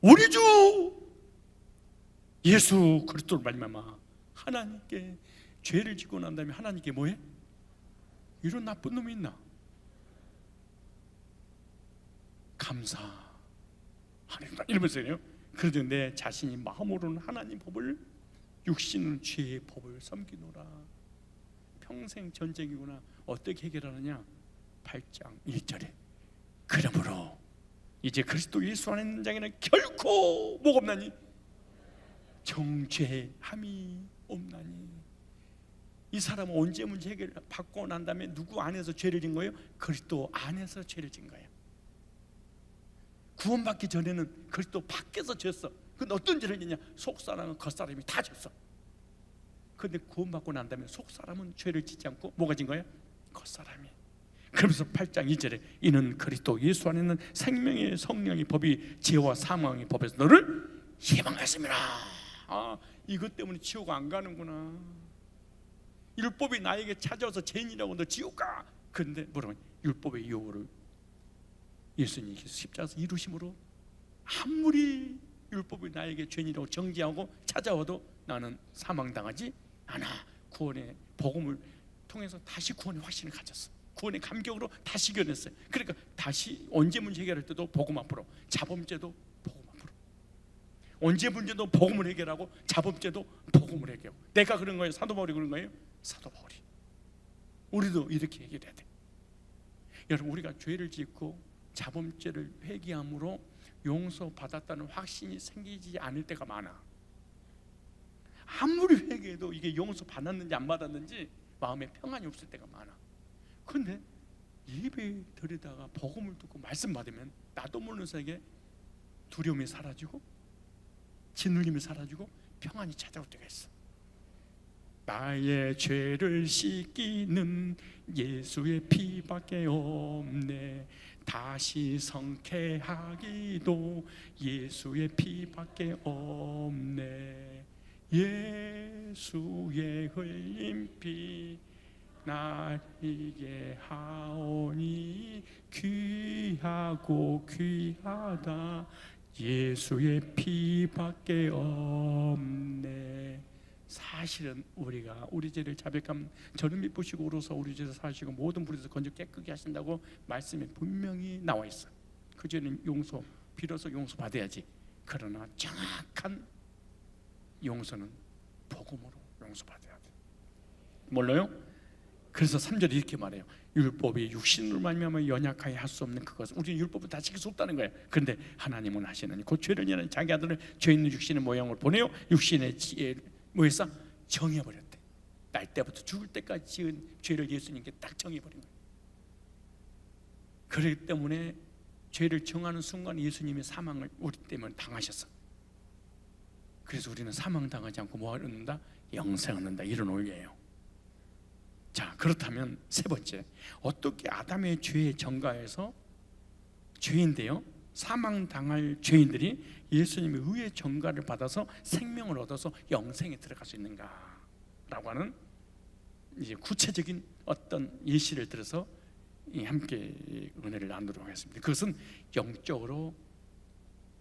우리 주 예수 그리스도를 말미암아 하나님께 죄를 짓고 난 다음에 하나님께 뭐해? 이런 나쁜 놈이 있나? 감사하는가 이러면서요. 그래도 내 자신이 마음으로는 하나님 법을, 육신은 죄의 법을 섬기노라. 평생 전쟁이구나. 어떻게 해결하느냐? 8장 1절에 그러므로 이제 그리스도 예수 안에 있는 자에게는 결코 뭐가 없나니? 정죄함이 없나니. 이 사람은 언제 문제 해결 받고 난 다음에 누구 안에서 죄를 진 거예요? 그리스도 안에서 죄를 진 거예요. 구원받기 전에는 그리스도 밖에서 졌어. 근데 어떤 죄를 짓냐? 속사람은 겉사람이 다 졌어. 근데 구원받고 난 다음에 속사람은 죄를 짓지 않고 뭐가 진 거야? 겉사람이. 그러면서 8장 2절에 이는 그리스도 예수 안에 있는 생명의 성령의 법이 죄와 사망의 법에서 너를 해방했습니다. 아, 이것 때문에 지옥 안 가는구나. 율법이 나에게 찾아와서 죄인이라고 너 지옥 가. 근데 뭐라고? 율법의 유혹을 예수님께서 십자가에서 이루심으로 아무리 율법이 나에게 죄인이라고 정죄하고 찾아와도 나는 사망당하지 않아. 구원의 복음을 통해서 다시 구원의 확신을 가졌어. 구원의 감격으로 다시 견했어요. 그러니까 다시 언제 문제 해결할 때도 복음 앞으로, 자범죄도 복음 앞으로. 언제 문제도 복음을 해결하고 자범죄도 복음을 해결하고. 내가 그런 거예요? 사도 바울이 그런 거예요? 사도 바울이. 우리도 이렇게 해결해야 돼. 여러분, 우리가 죄를 짓고 자범죄를 회개함으로 용서받았다는 확신이 생기지 않을 때가 많아. 아무리 회개해도 이게 용서받았는지 안 받았는지 마음에 평안이 없을 때가 많아. 그런데 예배 드리다가 복음을 듣고 말씀 받으면 나도 모르는 사이에 두려움이 사라지고 짓눌림이 사라지고 평안이 찾아올 때가 있어. 나의 죄를 씻기는 예수의 피밖에 없네. 다시 성쾌하기도 예수의 피밖에 없네. 예수의 흘린 피 나에게 하오니 귀하고 귀하다. 예수의 피밖에 없네. 사실은 우리가 우리 죄를 자백하면 저를 미쁘시고 오로서 우리 죄를 사시고 모든 불에서 건져 깨끗게 하신다고 말씀에 분명히 나와 있어. 그 죄는 용서, 비로소 용서받아야지. 그러나 정확한 용서는 복음으로 용서받아야 돼. 몰라요? 그래서 3절에 이렇게 말해요. 율법이 육신으로 말미암아 연약하게 할 수 없는 그것은, 우리는 율법을 다 지킬 수 없다는 거예요. 그런데 하나님은 하시느니 곧 죄를 지는 자기 아들을 죄 있는 육신의 모양으로 보내요 육신의 지혜를 뭐했어? 정해버렸대. 날 때부터 죽을 때까지 지은 죄를 예수님께 딱 정해버린 거예요. 그렇기 때문에 죄를 정하는 순간 예수님이 사망을 우리 때문에 당하셨어. 그래서 우리는 사망당하지 않고 뭐 얻는다? 영생을 얻는다. 이런 원리예요. 자, 그렇다면 세 번째, 어떻게 아담의 죄에 전가해서 죄인데요, 사망당할 죄인들이 예수님의 의의 전가를 받아서 생명을 얻어서 영생에 들어갈 수 있는가라고 하는 이제 구체적인 어떤 예시를 들어서 함께 은혜를 나누도록 하겠습니다. 그것은 영적으로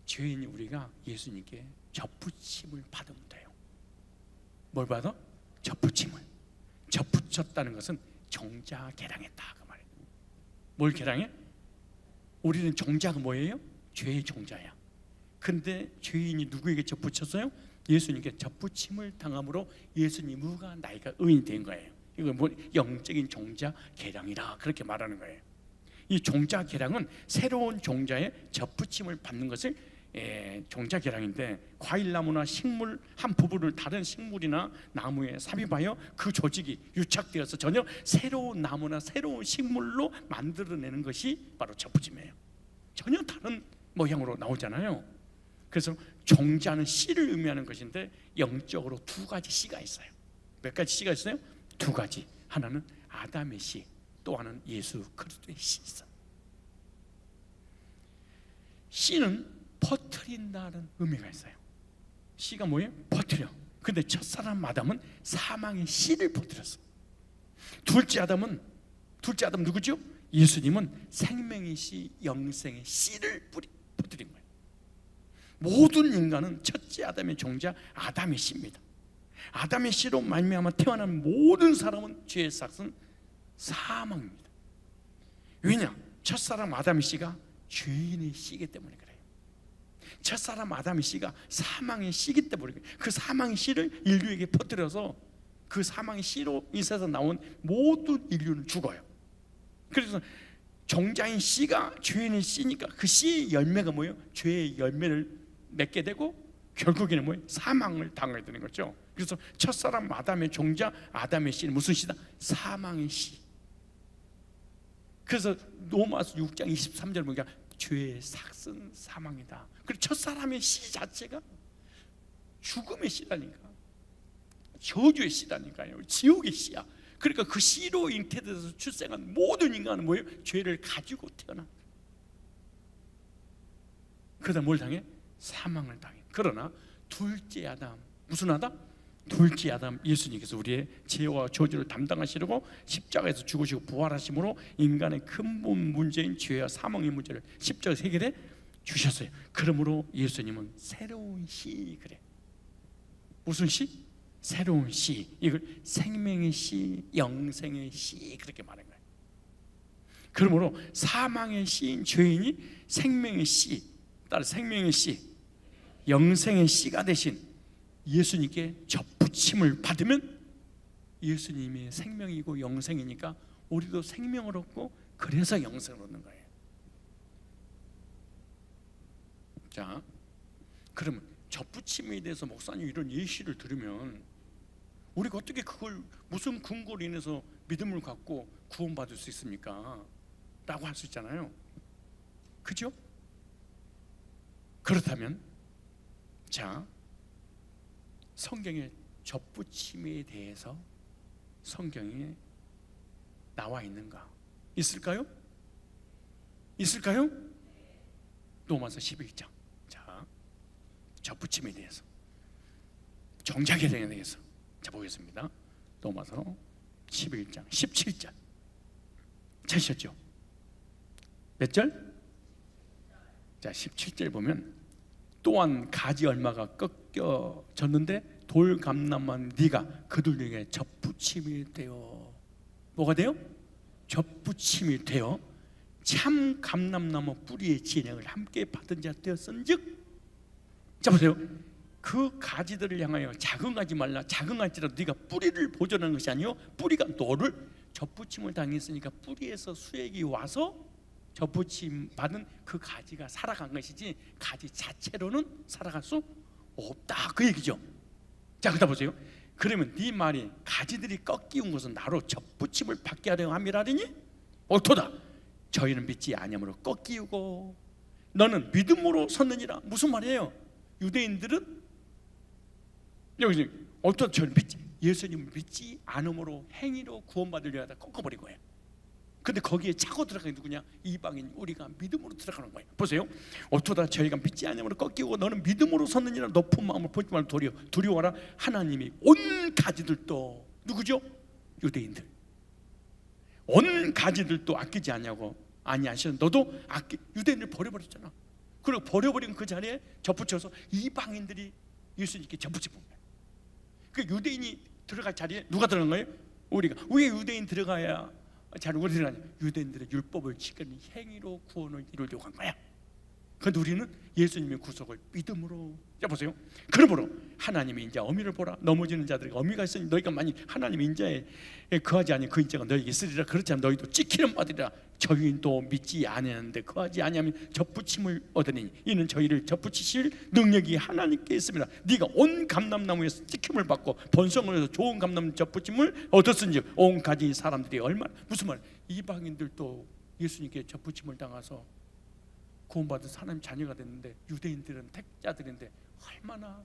죄인이 우리가 예수님께 접붙임을 받으면 돼요. 뭘 받아? 접붙임을. 접붙였다는 것은 종자 개량했다 그 말이에요. 뭘 개량해? 우리는 종자가 뭐예요? 죄의 종자야. 근데 죄인이 누구에게 접붙였어요? 예수님께 접붙임을 당함으로 예수님과 나이가 의인이 된 거예요. 이거 뭐 영적인 종자 개량이라 그렇게 말하는 거예요. 이 종자 개량은 새로운 종자의 접붙임을 받는 것을 종자 개량인데, 과일나무나 식물 한 부분을 다른 식물이나 나무에 삽입하여 그 조직이 유착되어서 전혀 새로운 나무나 새로운 식물로 만들어내는 것이 바로 접붙임이에요. 전혀 다른 모양으로 나오잖아요. 그래서 종자는 씨를 의미하는 것인데 영적으로 두 가지 씨가 있어요. 몇 가지 씨가 있어요? 두 가지. 하나는 아담의 씨, 또 하나는 예수 그리스도의 씨 있어요. 씨는 퍼뜨린다는 의미가 있어요. 씨가 뭐예요? 퍼뜨려. 근데 첫사람 아담은 사망의 씨를 퍼뜨렸어. 둘째 아담 누구죠? 예수님은 생명의 씨, 영생의 씨를 퍼뜨린 거예요. 모든 인간은 첫째 아담의 종자 아담의 씨입니다. 아담의 씨로 말미암아 태어난 모든 사람은 죄의 삭은 사망입니다. 왜냐? 첫사람 아담의 씨가 죄인의 씨이기 때문에 그래요. 첫사람 아담의 씨가 사망의 씨이기 때문에 그 사망의 씨를 인류에게 퍼뜨려서 그 사망의 씨로 이 세상 나온 모든 인류는 죽어요. 그래서 종자인 씨가 죄인의 씨니까 그 씨의 열매가 뭐예요? 죄의 열매를 맺게 되고 결국에는 뭐예요? 사망을 당하게 되는 거죠. 그래서 첫사람 아담의 종자 아담의 씨는 무슨 씨다? 사망의 씨. 그래서 로마서 6장 23절 보니까 죄의 삭은 사망이다. 그리고 첫사람의 씨 자체가 죽음의 씨라니까, 저주의 씨라니까요. 지옥의 씨야. 그러니까 그 씨로 잉태돼서 출생한 모든 인간은 뭐예요? 죄를 가지고 태어나. 그다음 뭘 당해? 사망을 당해. 그러나 둘째 아담, 무슨 아담? 둘째 아담 예수님께서 우리의 죄와 저주를 담당하시려고 십자가에서 죽으시고 부활하심으로 인간의 근본 문제인 죄와 사망의 문제를 십자가에서 해결해 주셨어요. 그러므로 예수님은 새로운 씨, 그래. 무슨 씨? 새로운 씨. 이걸 생명의 씨, 영생의 씨, 그렇게 말한 거예요. 그러므로 사망의 씨인 죄인이 생명의 씨, 따라 생명의 씨, 영생의 씨가 되신 예수님께 접붙임을 받으면 예수님이 생명이고 영생이니까 우리도 생명을 얻고 그래서 영생을 얻는 거예요. 자, 그러면 접붙임에 대해서 목사님 이런 예시를 들으면 우리가 어떻게 그걸 무슨 근거로 인해서 믿음을 갖고 구원받을 수 있습니까? 라고 할 수 있잖아요. 그죠? 그렇다면 자, 성경의 접붙임에 대해서 성경에 나와 있는가? 있을까요? 있을까요? 로마서 11장. 자, 접붙임에 대해서, 정작에 대해서 자 보겠습니다. 로마서 11장 17절 찾으셨죠? 몇 절? 자, 17절 보면 또한 가지 얼마가 꺾여졌는데 돌 감람한 네가 그들 중에 접붙임이 되어 뭐가 돼요? 접붙임이 되어 참 감람나무 뿌리의 진액을 함께 받은 자 되었은즉, 자 보세요. 그 가지들을 향하여 자긍하지 말라. 자긍할지라도 네가 뿌리를 보존하는 것이 아니요 뿌리가 너를 접붙임을 당했으니까 뿌리에서 수액이 와서 접붙임 받은 그 가지가 살아간 것이지 가지 자체로는 살아갈 수 없다, 그 얘기죠. 자, 그러다 보세요. 그러면 네 말이 가지들이 꺾이운 것은 나로 접붙임을 받게 하려 함이라니? 옳도다. 저희는 믿지 아니함으로 꺾이우고 너는 믿음으로 섰느니라. 무슨 말이에요? 유대인들은 여기서 옳도다. 저희는 믿지, 예수님을 믿지 않음으로 행위로 구원받으려 하다 꺾어버린 거예요. 근데 거기에 차고 들어가는 게 누구냐? 이방인 우리가 믿음으로 들어가는 거예요. 보세요. 어쩌다 저희가 믿지 않으므로 꺾이고 너는 믿음으로 섰느니라. 높은 마음을 보지 말고 두려워하라. 하나님이 온 가지들도 누구죠? 유대인들. 온 가지들도 아끼지 않냐고 아니하시는 너도 유대인을 버려버렸잖아. 그리고 버려버린 그 자리에 접붙여서 이방인들이 예수님께 접붙여 본 거예요. 그 유대인이 들어갈 자리에 누가 들어간 거예요? 우리가. 왜 유대인 들어가야 잘 우리는 유대인들의 율법을 지키는 행위로 구원을 이루려고 한 거야. 그런데 우리는 예수님의 구속을 믿음으로. 자 보세요. 그러므로 하나님의 인자 어미를 보라. 넘어지는 자들에게 어미가 있으니 너희가 만일 하나님의 인자에 거하지 아니하면 그 인자가 너희에게 있으리라. 그렇지 않으면 너희도 찍히는 받으리라. 저희도 믿지 아니하는데 거하지 아니하면 접붙임을 얻으니 이는 저희를 접붙이실 능력이 하나님께 있습니다. 네가 온 감람나무에서 찍힘을 받고 번성을 해서 좋은 감람 접붙임을 얻었은지 온 가진 사람들이 얼마나, 무슨 말? 이방인들도 예수님께 접붙임을 당해서 구원받은 하나님 자녀가 됐는데 유대인들은 택자들인데 얼마나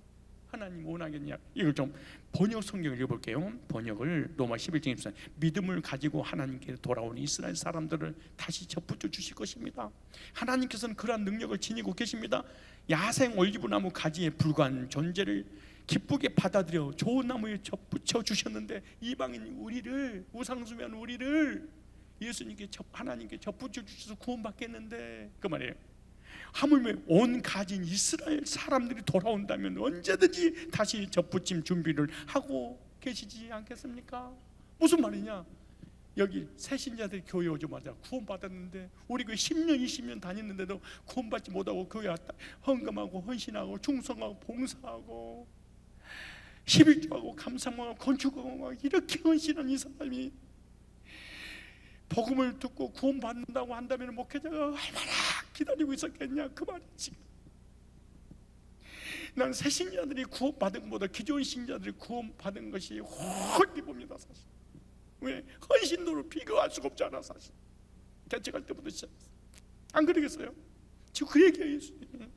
하나님 원하겠냐. 이걸 좀 번역 성경을 읽어볼게요. 번역을 로마 11장 24. 믿음을 가지고 하나님께 돌아온 이스라엘 사람들을 다시 접붙여 주실 것입니다. 하나님께서는 그러한 능력을 지니고 계십니다. 야생 올리브나무 가지에 불과한 존재를 기쁘게 받아들여 좋은 나무에 접붙여 주셨는데 이방인 우리를, 우상숭배한 우리를 예수님께 하나님께 접붙여 주셔서 구원받겠는데 그 말이에요. 하물며 온 가진 이스라엘 사람들이 돌아온다면 언제든지 다시 접붙임 준비를 하고 계시지 않겠습니까? 무슨 말이냐? 여기 새신자들이 교회 오자마자 구원받았는데 우리 교회 10년 20년 다녔는데도 구원받지 못하고 교회 왔다 헌금하고 헌신하고 충성하고 봉사하고 11조하고 감사하고 건축하고 이렇게 헌신한 이 사람이 복음을 듣고 구원받는다고 한다면 목회자가 얼마나 기다리고 있었겠냐, 그 말이지. 난 새 신자들이 구원받은 것보다 기존 신자들이 구원받은 것이 훨씬 기쁩니다, 사실. 왜? 헌신도를 비교할 수가 없잖아, 사실. 개척할 때부터 시작했어. 안 그러겠어요? 지금 그 얘기예요, 예수님.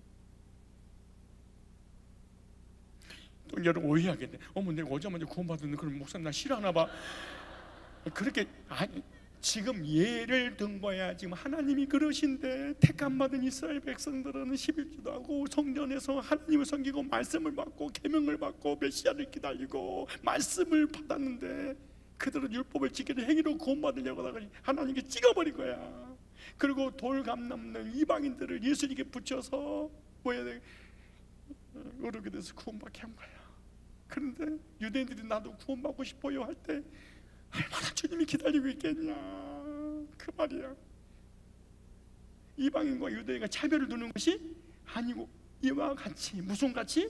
또 여러분 오해하겠네. 어머, 내가 오자마자 구원받았는데 그럼 목사님 나 싫어하나 봐. 그렇게 아니. 지금 예를 든 거야. 지금 하나님이 그러신데 택함 받은 이스라엘 백성들은 11조도 하고 성전에서 하나님을 섬기고 말씀을 받고 계명을 받고 메시아를 기다리고 말씀을 받았는데 그들은 율법을 지키는 행위로 구원받으려고 하다가 하나님께 찍어버린 거야. 그리고 돌감 넘는 이방인들을 예수님께 붙여서 어렵게 돼서 구원받게 한 거야. 그런데 유대인들이 나도 구원받고 싶어요 할 때 얼마나 주님이 기다리고 있겠냐 그 말이야. 이방인과 유대인과 차별을 두는 것이 아니고 이와 같이 무슨 같이?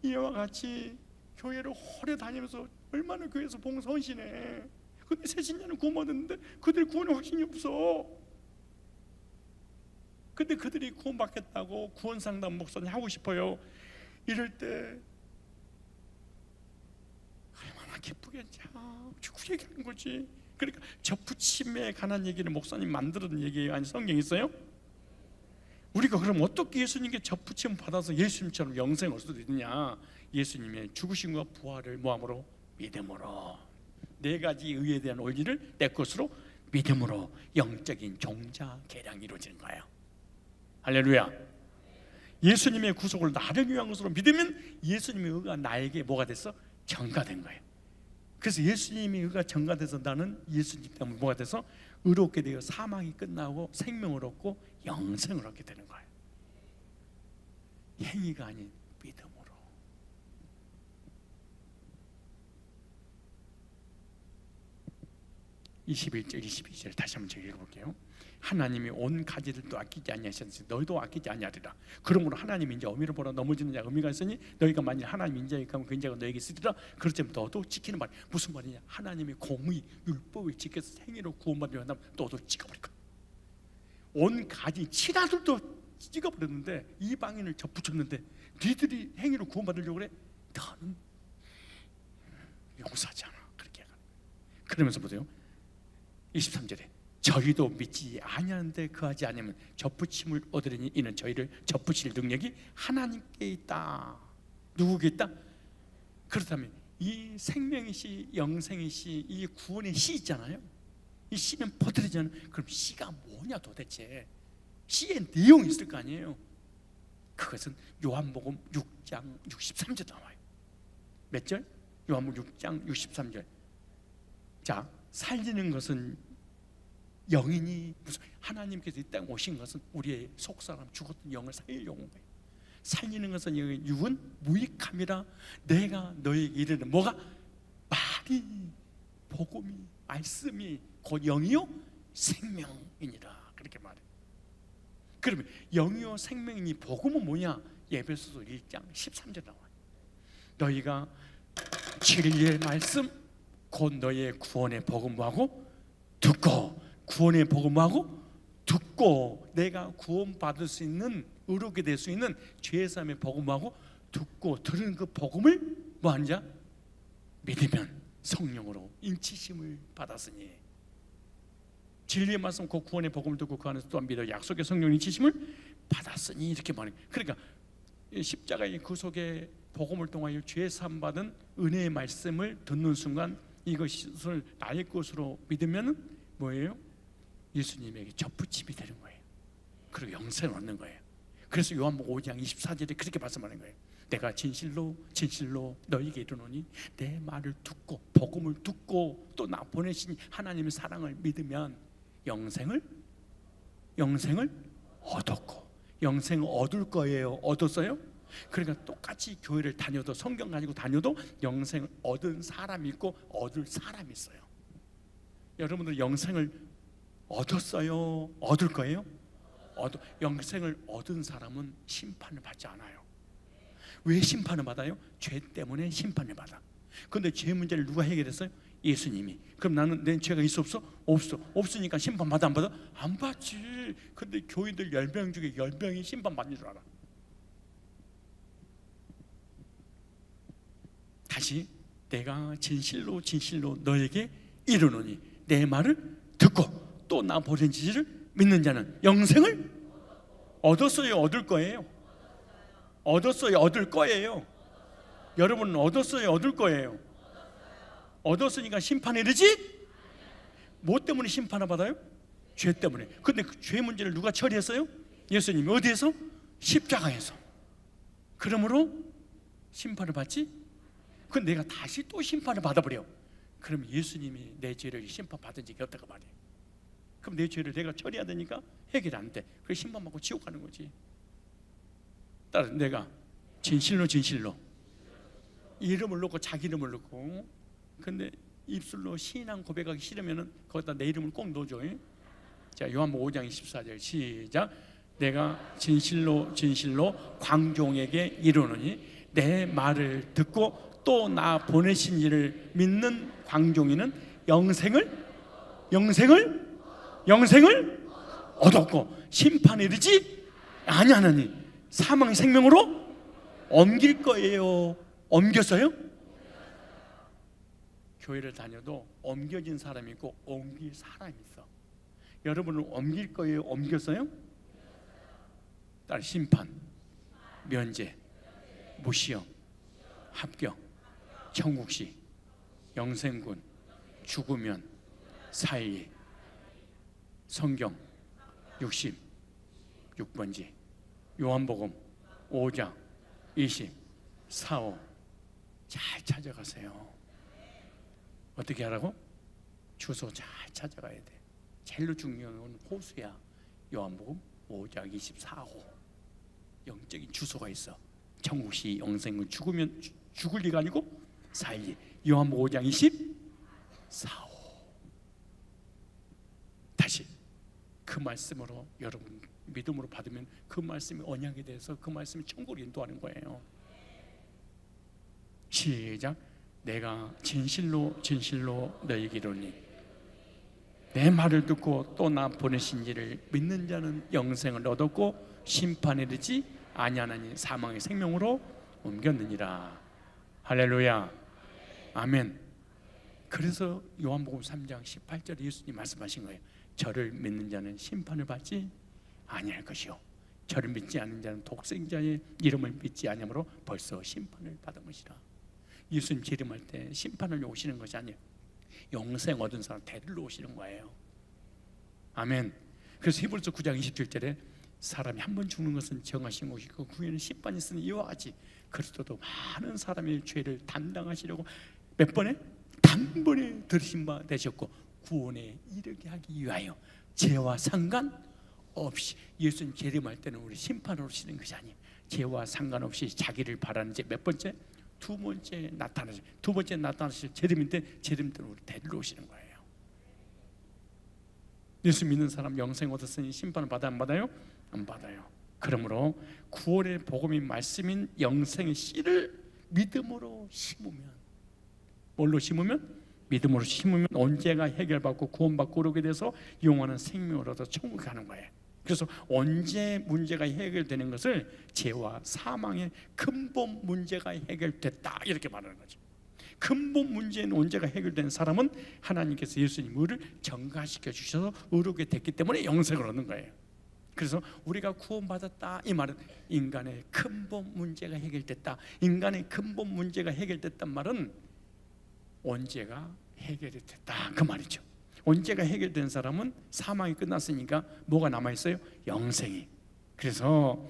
이와 같이 교회를 오래 다니면서 얼마나 교회에서 봉사헌신해. 근데 새신자는 구원받았는데 그들이 구원의 확신이 없어. 근데 그들이 구원받겠다고 구원상담 목사님 하고 싶어요. 이럴 때 얼마나 기쁘겠냐. 그 얘기하는 거지. 그러니까 접붙임에 관한 얘기를 목사님 만들어둔 얘기예요? 아니 성경에 있어요? 우리가 그럼 어떻게 예수님께 접붙임 받아서 예수님처럼 영생을 얻을 수 있느냐? 예수님의 죽으심과 부활을 뭐함으로? 믿음으로. 네 가지 의에 대한 원리를 내 것으로 믿음으로 영적인 종자 계량이 이루어지는 거예요. 할렐루야. 예수님의 구속을 나를 위한 것으로 믿으면 예수님의 의가 나에게 뭐가 됐어? 전가된 거예요. 그래서 예수님의 의가 전가돼서 나는 예수님 때문에 뭐가 돼서 의롭게 되어 사망이 끝나고 생명을 얻고 영생을 얻게 되는 거예요. 행위가 아닌 믿음으로. 21절 22절 다시 한번 제가 읽어볼게요. 하나님이 온 가지들도 아끼지 아니하셨으니 너희도 아끼지 아니하리라. 그러므로 하나님 인자 어미를 보라 넘어지는 자가 의미가 있으니 너희가 만일 하나님 인자에 가면 그 인자가 너에게 있으리라. 그렇다면 너도 지키는 말. 무슨 말이냐? 하나님의 공의 율법을 지켜서 행위로 구원받으려 한다면 너도 찍어버릴 거야. 온 가지 친아들도 찍어버렸는데 이방인을 접붙였는데 니들이 행위로 구원받으려고 그래? 너는 용서하지 않아. 그렇게 그러면서 보세요. 23절에 저희도 믿지 아니하는데 그하지 않으면 접붙임을 얻으리니 이는 저희를 접붙일 능력이 하나님께 있다. 누구께 있다? 그렇다면 이 생명의 씨, 영생의 씨, 이 구원의 씨 있잖아요. 이 씨는 퍼뜨리잖아요. 그럼 씨가 뭐냐 도대체? 씨의 내용이 있을 거 아니에요. 그것은 요한복음 6장 63절 나와요. 몇 절? 요한복음 6장 63절. 자, 살리는 것은 영이니 무슨 하나님께서 이 땅에 오신 것은 우리의 속사람 죽었던 영을 살리려고 온 거예요. 살리는 것은 육은 무익함이라 내가 너에게 이르는 뭐가? 말이 복음이 말씀이 곧 영이요 생명이니라. 그렇게 말해요. 그러면 영이요 생명이니 복음은 뭐냐? 에베소서 1장 13절 나와요. 너희가 진리의 말씀 곧 너희의 구원의 복음하고 듣고 구원의 복음하고 듣고 내가 구원받을 수 있는 의롭게 될 수 있는 죄사함의 복음하고 듣고 들은 그 복음을 뭐하는 자? 믿으면 성령으로 인치심을 받았으니 진리의 말씀 곧 구원의 복음을 듣고 그 안에서 또한 믿어 약속의 성령 인치심을 받았으니 이렇게 말해요. 그러니까 십자가의 구속의 복음을 통하여 죄사함 받은 은혜의 말씀을 듣는 순간 이것을 나의 것으로 믿으면 뭐예요? 예수님에게 접붙임이 되는 거예요. 그리고 영생을 얻는 거예요. 그래서 요한복음 5장 24절에 그렇게 말씀하는 거예요. 내가 진실로 진실로 너희에게 이르노니 내 말을 듣고 복음을 듣고 또 나 보내신 하나님의 사랑을 믿으면 영생을 얻었고 영생을 얻을 거예요. 얻었어요? 그러니까 똑같이 교회를 다녀도 성경 가지고 다녀도 영생을 얻은 사람이 있고 얻을 사람이 있어요. 여러분들 영생을 얻었어요? 얻을 거예요? 영생을 얻은 사람은 심판을 받지 않아요. 왜 심판을 받아요? 죄 때문에 심판을 받아. 그런데 죄 문제를 누가 해결했어요? 예수님이. 그럼 나는 내 죄가 있어 없어? 없어. 없으니까 심판 받아 안 받아? 안 받지. 근데 교인들 10명 중에 10명이 심판 받는 줄 알아. 다시 내가 진실로 진실로 너에게 이르노니 내 말을 듣고 또 나 보낸 지를 믿는 자는 영생을 얻었어요? 얻을 거예요? 얻었어요? 얻을 거예요? 여러분은 얻었어요? 얻을 거예요? 얻었으니까 심판에 이르지? 뭐 때문에 심판을 받아요? 죄 때문에. 근데 그 죄 문제를 누가 처리했어요? 예수님이. 어디에서? 십자가에서. 그러므로 심판을 받지? 근데 내가 다시 또 심판을 받아버려. 그럼 예수님이 내 죄를 심판받은 적이 없다고 말이에요. 그럼 내 죄를 내가 처리해야 되니까 해결이 안 돼. 그래서 심판받고 지옥 가는 거지. 따라서 내가 진실로 이름을 넣고 자기 이름을 넣고, 근데 입술로 신앙 고백하기 싫으면은 거기다 내 이름을 꼭 넣어줘. 자, 요한복음 5장 24절 시작. 내가 진실로 광종에게 이르노니 내 말을 듣고 또 나 보내신 이를 믿는 광종이는 영생을 얻었고 심판에 이르지 아니하나니 사망의 생명으로 옮길 거예요. 옮겼어요? 교회를 다녀도 옮겨진 사람이 있고 옮길 사람이 있어. 여러분은 옮길 거예요? 옮겼어요? 딸 심판, 면제, 무시험, 합격, 천국시, 영생군, 죽으면, 사이, 성경 66번지, 요한복음 5장 24호 잘 찾아가세요. 어떻게 하라고? 주소 잘 찾아가야 돼. 제일 중요한 건 호수야. 요한복음 5장 24호 영적인 주소가 있어. 천국시, 영생은 죽으면 죽을 리가 아니고 살리. 요한복음 5장 24호. 다시 그 말씀으로 여러분 믿음으로 받으면 그 말씀이 언약이 돼서 그 말씀이 천국을 인도하는 거예요. 시작. 내가 진실로 너희에게 이르노니 내 말을 듣고 또 나 보내신 이를 믿는 자는 영생을 얻었고 심판에 이르지 아니하나니 사망의 생명으로 옮겼느니라. 할렐루야. 아멘. 그래서 요한복음 3장 18절에 예수님 말씀하신 거예요. 저를 믿는 자는 심판을 받지 아니할 것이요 저를 믿지 않는 자는 독생자의 이름을 믿지 아니하므로 벌써 심판을 받은 것이라. 예수님 재림할 때 심판을 오시는 것이 아니에요. 영생 얻은 사람 데리러 오시는 거예요. 아멘. 그래서 히브리서 9장 27절에 사람이 한 번 죽는 것은 정하신 것이고 그 후에는 심판이 있으니 이와 같이 그리스도도 많은 사람의 죄를 담당하시려고 몇 번에? 단번에 들으신 바 되셨고 구원에 이르게 하기 위하여 죄와 상관없이 예수님 재림할 때는 우리 심판으로 오시는 것이 아니에요. 죄와 상관없이 자기를 바라는 제 몇 번째? 두 번째 나타나실 재림인데 재림 때는 우리 데리러 오시는 거예요. 예수 믿는 사람 영생 얻었으니 심판을 받아요? 안 받아요? 안 받아요. 그러므로 구원의 복음인 말씀인 영생의 씨를 믿음으로 심으면, 뭘로 심으면? 믿음으로 심으면 언제가 해결받고 구원받고 오르게 돼서 영원한 생명을 얻어 천국에 가는 거예요. 그래서 언제 문제가 해결되는 것을 죄와 사망의 근본 문제가 해결됐다 이렇게 말하는 거죠. 근본 문제는 언제가 해결된 사람은 하나님께서 예수님을 정가시켜 주셔서 의롭게 됐기 때문에 영생을 얻는 거예요. 그래서 우리가 구원받았다 이 말은 인간의 근본 문제가 해결됐다. 인간의 근본 문제가 해결됐단 말은 언제가 해결이 됐다 그 말이죠. 언제가 해결된 사람은 사망이 끝났으니까 뭐가 남아있어요? 영생이. 그래서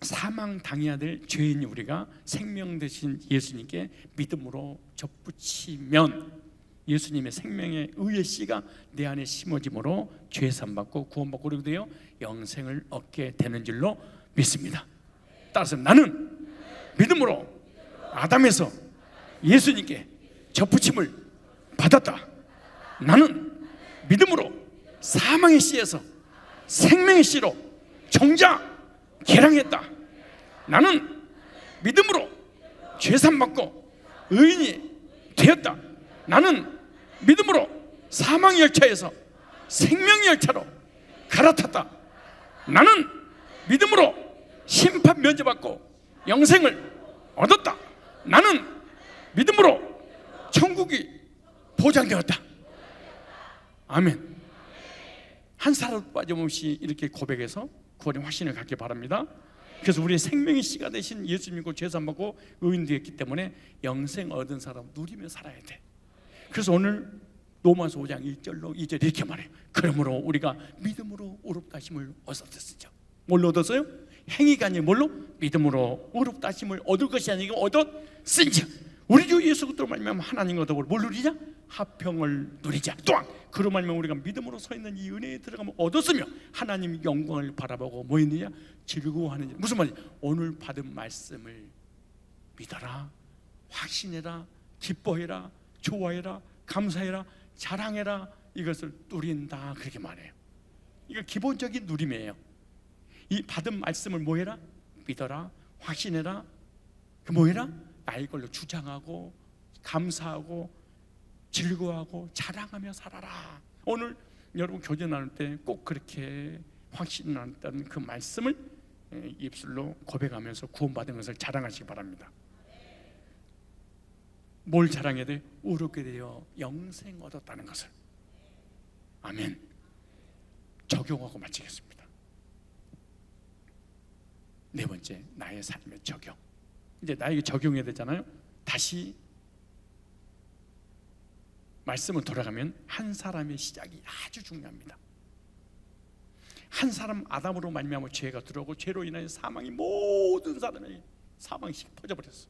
사망 당해야 될 죄인 우리가 생명 되신 예수님께 믿음으로 접붙이면 예수님의 생명의 의의 씨가 내 안에 심어짐으로 죄 사함받고 구원받고 그러게 되어 영생을 얻게 되는 줄로 믿습니다. 따라서 나는 믿음으로 아담에서 예수님께 접붙임을 받았다. 나는 믿음으로 사망의 씨에서 생명의 씨로 정자 개량했다. 나는 믿음으로 죄사함받고 의인이 되었다. 나는 믿음으로 사망의 열차에서 생명의 열차로 갈아탔다. 나는 믿음으로 심판 면제받고 영생을 얻었다. 나는 믿음으로 천국이 보장되었다. 아멘. 한 사람 빠짐없이 이렇게 고백해서 구원의 확신을 갖기 바랍니다. 그래서 우리의 생명의 씨가 되신 예수 믿고 죄 사함 받고 의인 되었기 때문에 영생 얻은 사람 누리며 살아야 돼. 그래서 오늘 로마서 5장 1절로 2절 이렇게 말해요. 그러므로 우리가 믿음으로 의롭다 하심을 얻었으죠. 뭘로 얻었어요? 행위가 아니라 뭘로? 믿음으로 의롭다 하심을 얻을 것이 아니고 얻었으니 우리 주 예수 그리스도로 말미암아 하나님과 더불어 뭘 누리냐? 화평을 누리자. 또한 그로 말미암아 우리가 믿음으로 서 있는 이 은혜에 들어가면 얻었으며 하나님의 영광을 바라보고 뭐 있느냐? 즐거워하느냐. 무슨 말이냐? 오늘 받은 말씀을 믿어라, 확신해라, 기뻐해라, 좋아해라, 감사해라, 자랑해라. 이것을 누린다, 그렇게 말해요. 이거 기본적인 누림이에요. 이 받은 말씀을 뭐해라? 믿어라, 확신해라, 뭐해라? 나의 걸로 주장하고 감사하고 즐거워하고 자랑하며 살아라. 오늘 여러분 교제 나눌 때 꼭 그렇게 확신 나눴다는 그 말씀을 입술로 고백하면서 구원받은 것을 자랑하시기 바랍니다. 뭘 자랑해야 돼? 의롭게 되어 영생 얻었다는 것을. 아멘. 적용하고 마치겠습니다. 네 번째, 나의 삶의 적용. 이제 나에게 적용해야 되잖아요. 다시 말씀을 돌아가면 한 사람의 시작이 아주 중요합니다. 한 사람 아담으로 말미암아 죄가 들어오고 죄로 인하여 사망이 모든 사람에게 사망이 퍼져버렸어.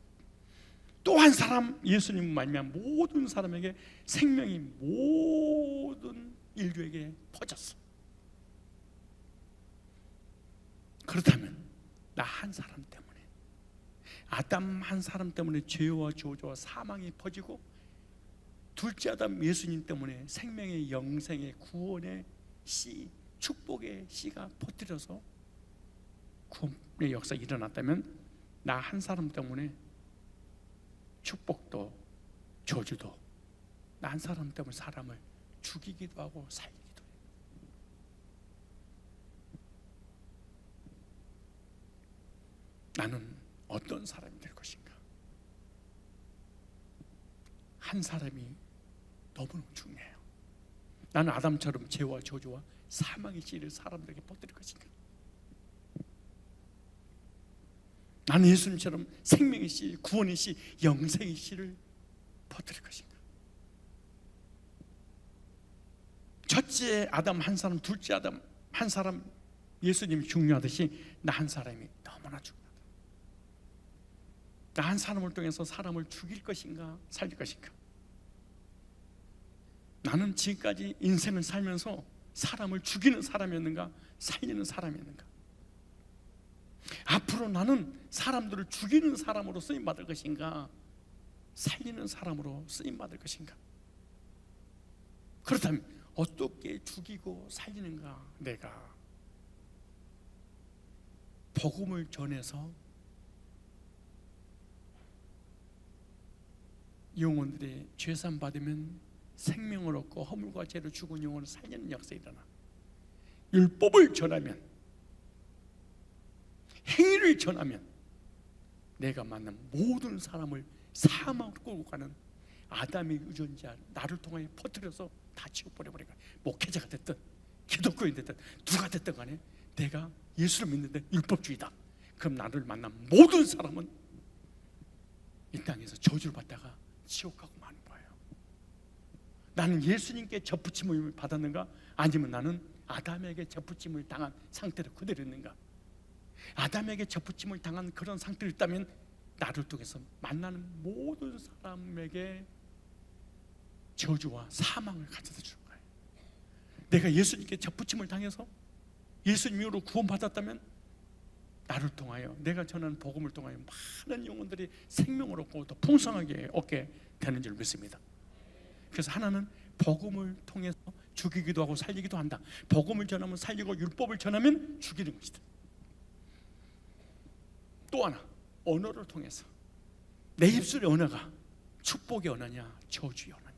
또 한 사람 예수님 말미암아 모든 사람에게 생명이 모든 인류에게 퍼졌어. 그렇다면 나 한 사람 때문에, 아담 한 사람 때문에 죄와 저주와 사망이 퍼지고 둘째 아담 예수님 때문에 생명의 영생의 구원의 씨, 축복의 씨가 퍼뜨려서 구원의 역사가 일어났다면 나 한 사람 때문에 축복도 저주도 나 한 사람 때문에 사람을 죽이기도 하고 살리기도 해요. 나는 어떤 사람이 될 것인가? 한 사람이 너무너무 중요해요. 나는 아담처럼 죄와 저주와 사망의 씨를 사람들에게 퍼뜨릴 것인가? 나는 예수님처럼 생명의 씨, 구원의 씨, 영생의 씨를 퍼뜨릴 것인가? 첫째 아담 한 사람, 둘째 아담 한 사람 예수님이 중요하듯이 나 한 사람이 너무나 중요하다. 나 한 사람을 통해서 사람을 죽일 것인가, 살릴 것인가? 나는 지금까지 인생을 살면서 사람을 죽이는 사람이었는가, 살리는 사람이었는가? 앞으로 나는 사람들을 죽이는 사람으로 쓰임받을 것인가, 살리는 사람으로 쓰임받을 것인가? 그렇다면 어떻게 죽이고 살리는가? 내가 복음을 전해서 영혼들이 죄산 받으면 생명을 얻고 허물과 죄로 죽은 영혼을 살리는 역사가 일어나. 율법을 전하면, 행위를 전하면 내가 만난 모든 사람을 사망으로 끌고 가는 아담의 유전자 나를 통하여 퍼뜨려서 다 치워버려버린 거야. 목회자가 됐든 기독교인 됐든 누가 됐든 간에 내가 예수를 믿는데 율법주의다. 그럼 나를 만난 모든 사람은 이 땅에서 저주를 받다가 지옥 가고 마는 거예요. 나는 예수님께 접붙임을 받았는가? 아니면 나는 아담에게 접붙임을 당한 상태로 그대로 있는가? 아담에게 접붙임을 당한 그런 상태로 있다면 나를 통해서 만나는 모든 사람에게 저주와 사망을 가져다 줄 거예요. 내가 예수님께 접붙임을 당해서 예수님으로 구원받았다면 나를 통하여, 내가 전하는 복음을 통하여 많은 영혼들이 생명을 얻고 더 풍성하게 얻게 되는 줄 믿습니다. 그래서 하나는 복음을 통해서 죽이기도 하고 살리기도 한다. 복음을 전하면 살리고 율법을 전하면 죽이는 것이다. 또 하나, 언어를 통해서 내 입술의 언어가 축복의 언어냐 저주의 언어냐.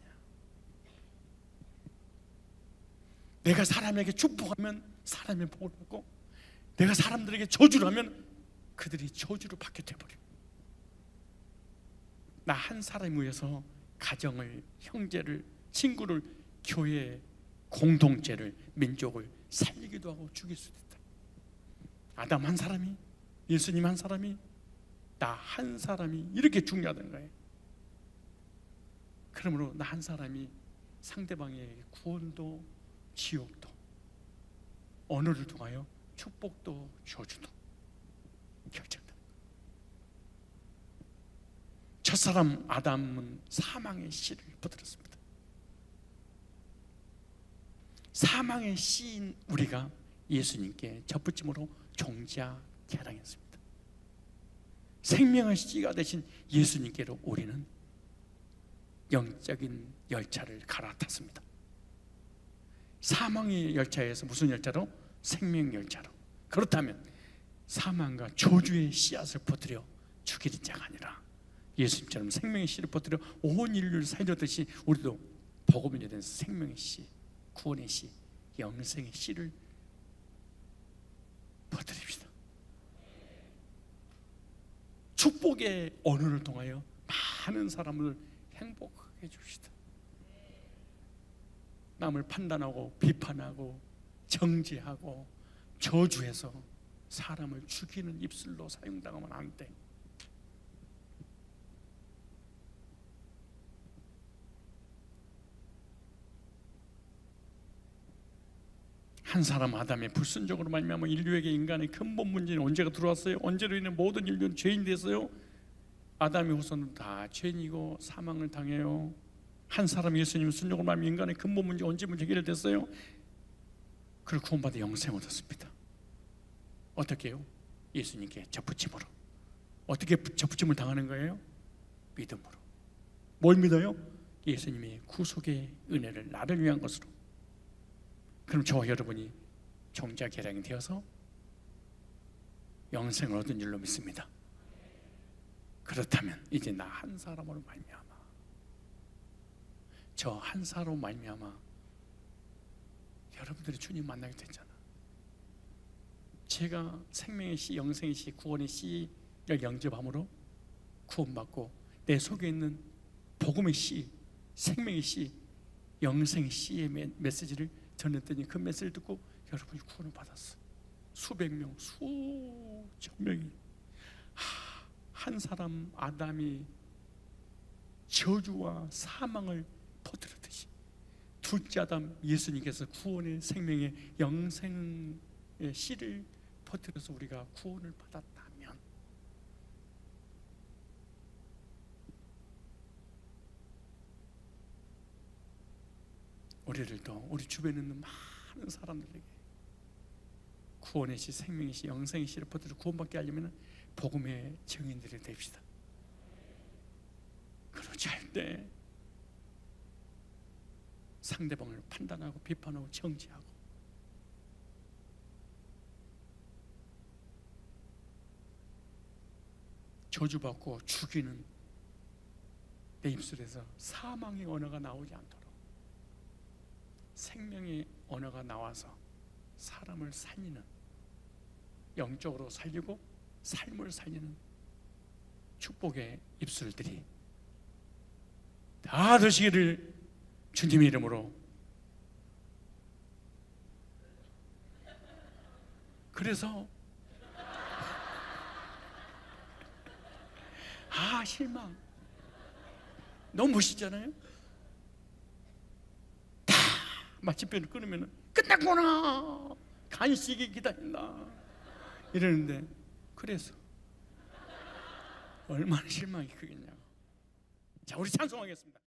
내가 사람에게 축복하면 사람의 복을 받고, 내가 사람들에게 저주를 하면 그들이 저주를 받게 돼버려. 나 한 사람을 위해서 가정을, 형제를, 친구를, 교회, 공동체를, 민족을 살리기도 하고 죽일 수도 있다. 아담 한 사람이, 예수님 한 사람이, 나 한 사람이 이렇게 중요하다는 거예요. 그러므로 나 한 사람이 상대방에게 구원도 지옥도 언어를 통하여 축복도 저주도 결정된다. 첫사람 아담은 사망의 씨를 퍼뜨렸습니다. 사망의 씨인 우리가 예수님께 접붙임으로 종자 개랑했습니다. 생명의 씨가 되신 예수님께로 우리는 영적인 열차를 갈아탔습니다. 사망의 열차에서 무슨 열차로? 생명 열차로. 그렇다면 사망과 저주의 씨앗을 퍼뜨려 죽이는 자가 아니라 예수님처럼 생명의 씨를 퍼뜨려 온 인류를 살렸듯이 우리도 복음을 전하는 생명의 씨, 구원의 씨, 영생의 씨를 퍼뜨립시다. 축복의 언어를 통하여 많은 사람을 행복하게 해줍시다. 남을 판단하고 비판하고 정죄하고 저주해서 사람을 죽이는 입술로 사용당하면 안 돼. 한 사람 아담의 불순종으로 말미암아 인류에게 인간의 근본 문제는 언제가 들어왔어요? 언제로 인해 모든 인류는 죄인 됐어요? 아담의 후손은 다 죄인이고 사망을 당해요. 한 사람 예수님 순종으로 말미암아 인간의 근본 문제 언제 해결됐어요? 그를 구원받아 영생을 얻었습니다. 어떻게 해요? 예수님께 접붙임으로. 어떻게 접붙임을 당하는 거예요? 믿음으로. 뭘 믿어요? 예수님의 구속의 은혜를 나를 위한 것으로. 그럼 저와 여러분이 종자 계량이 되어서 영생을 얻은 줄로 믿습니다. 그렇다면 이제 나 한 사람으로 말미암아, 저 한 사람으로 말미암아 여러분들이 주님 만나게 됐잖아. 제가 생명의 씨, 영생의 씨, 구원의 씨를 영접함으로 구원받고 내 속에 있는 복음의 씨, 생명의 씨, 영생의 씨의 메시지를 전했더니 그 메시지를 듣고 여러분이 구원을 받았어. 수백 명, 수천 명이. 한 사람 아담이 저주와 사망을 퍼뜨렸듯이 둘째 아담 예수님께서 구원의 생명의 영생의 씨를 퍼뜨려서 우리가 구원을 받았다면 우리들도 우리 주변에 있는 많은 사람들에게 구원의 씨, 생명의 씨, 영생의 씨를 퍼뜨려 구원받게 하려면 복음의 증인들이 됩시다. 그렇지 할 때 상대방을 판단하고 비판하고 정죄하고 저주받고 죽이는 내 입술에서 사망의 언어가 나오지 않도록 생명의 언어가 나와서 사람을 살리는, 영적으로 살리고 삶을 살리는 축복의 입술들이 다 되시기를 주님의 이름으로. 그래서 실망 너무 멋있잖아요. 다 마침표를 끊으면 끝났구나, 간식이 기다린다 이러는데, 그래서 얼마나 실망이 크겠냐고. 자, 우리 찬송하겠습니다.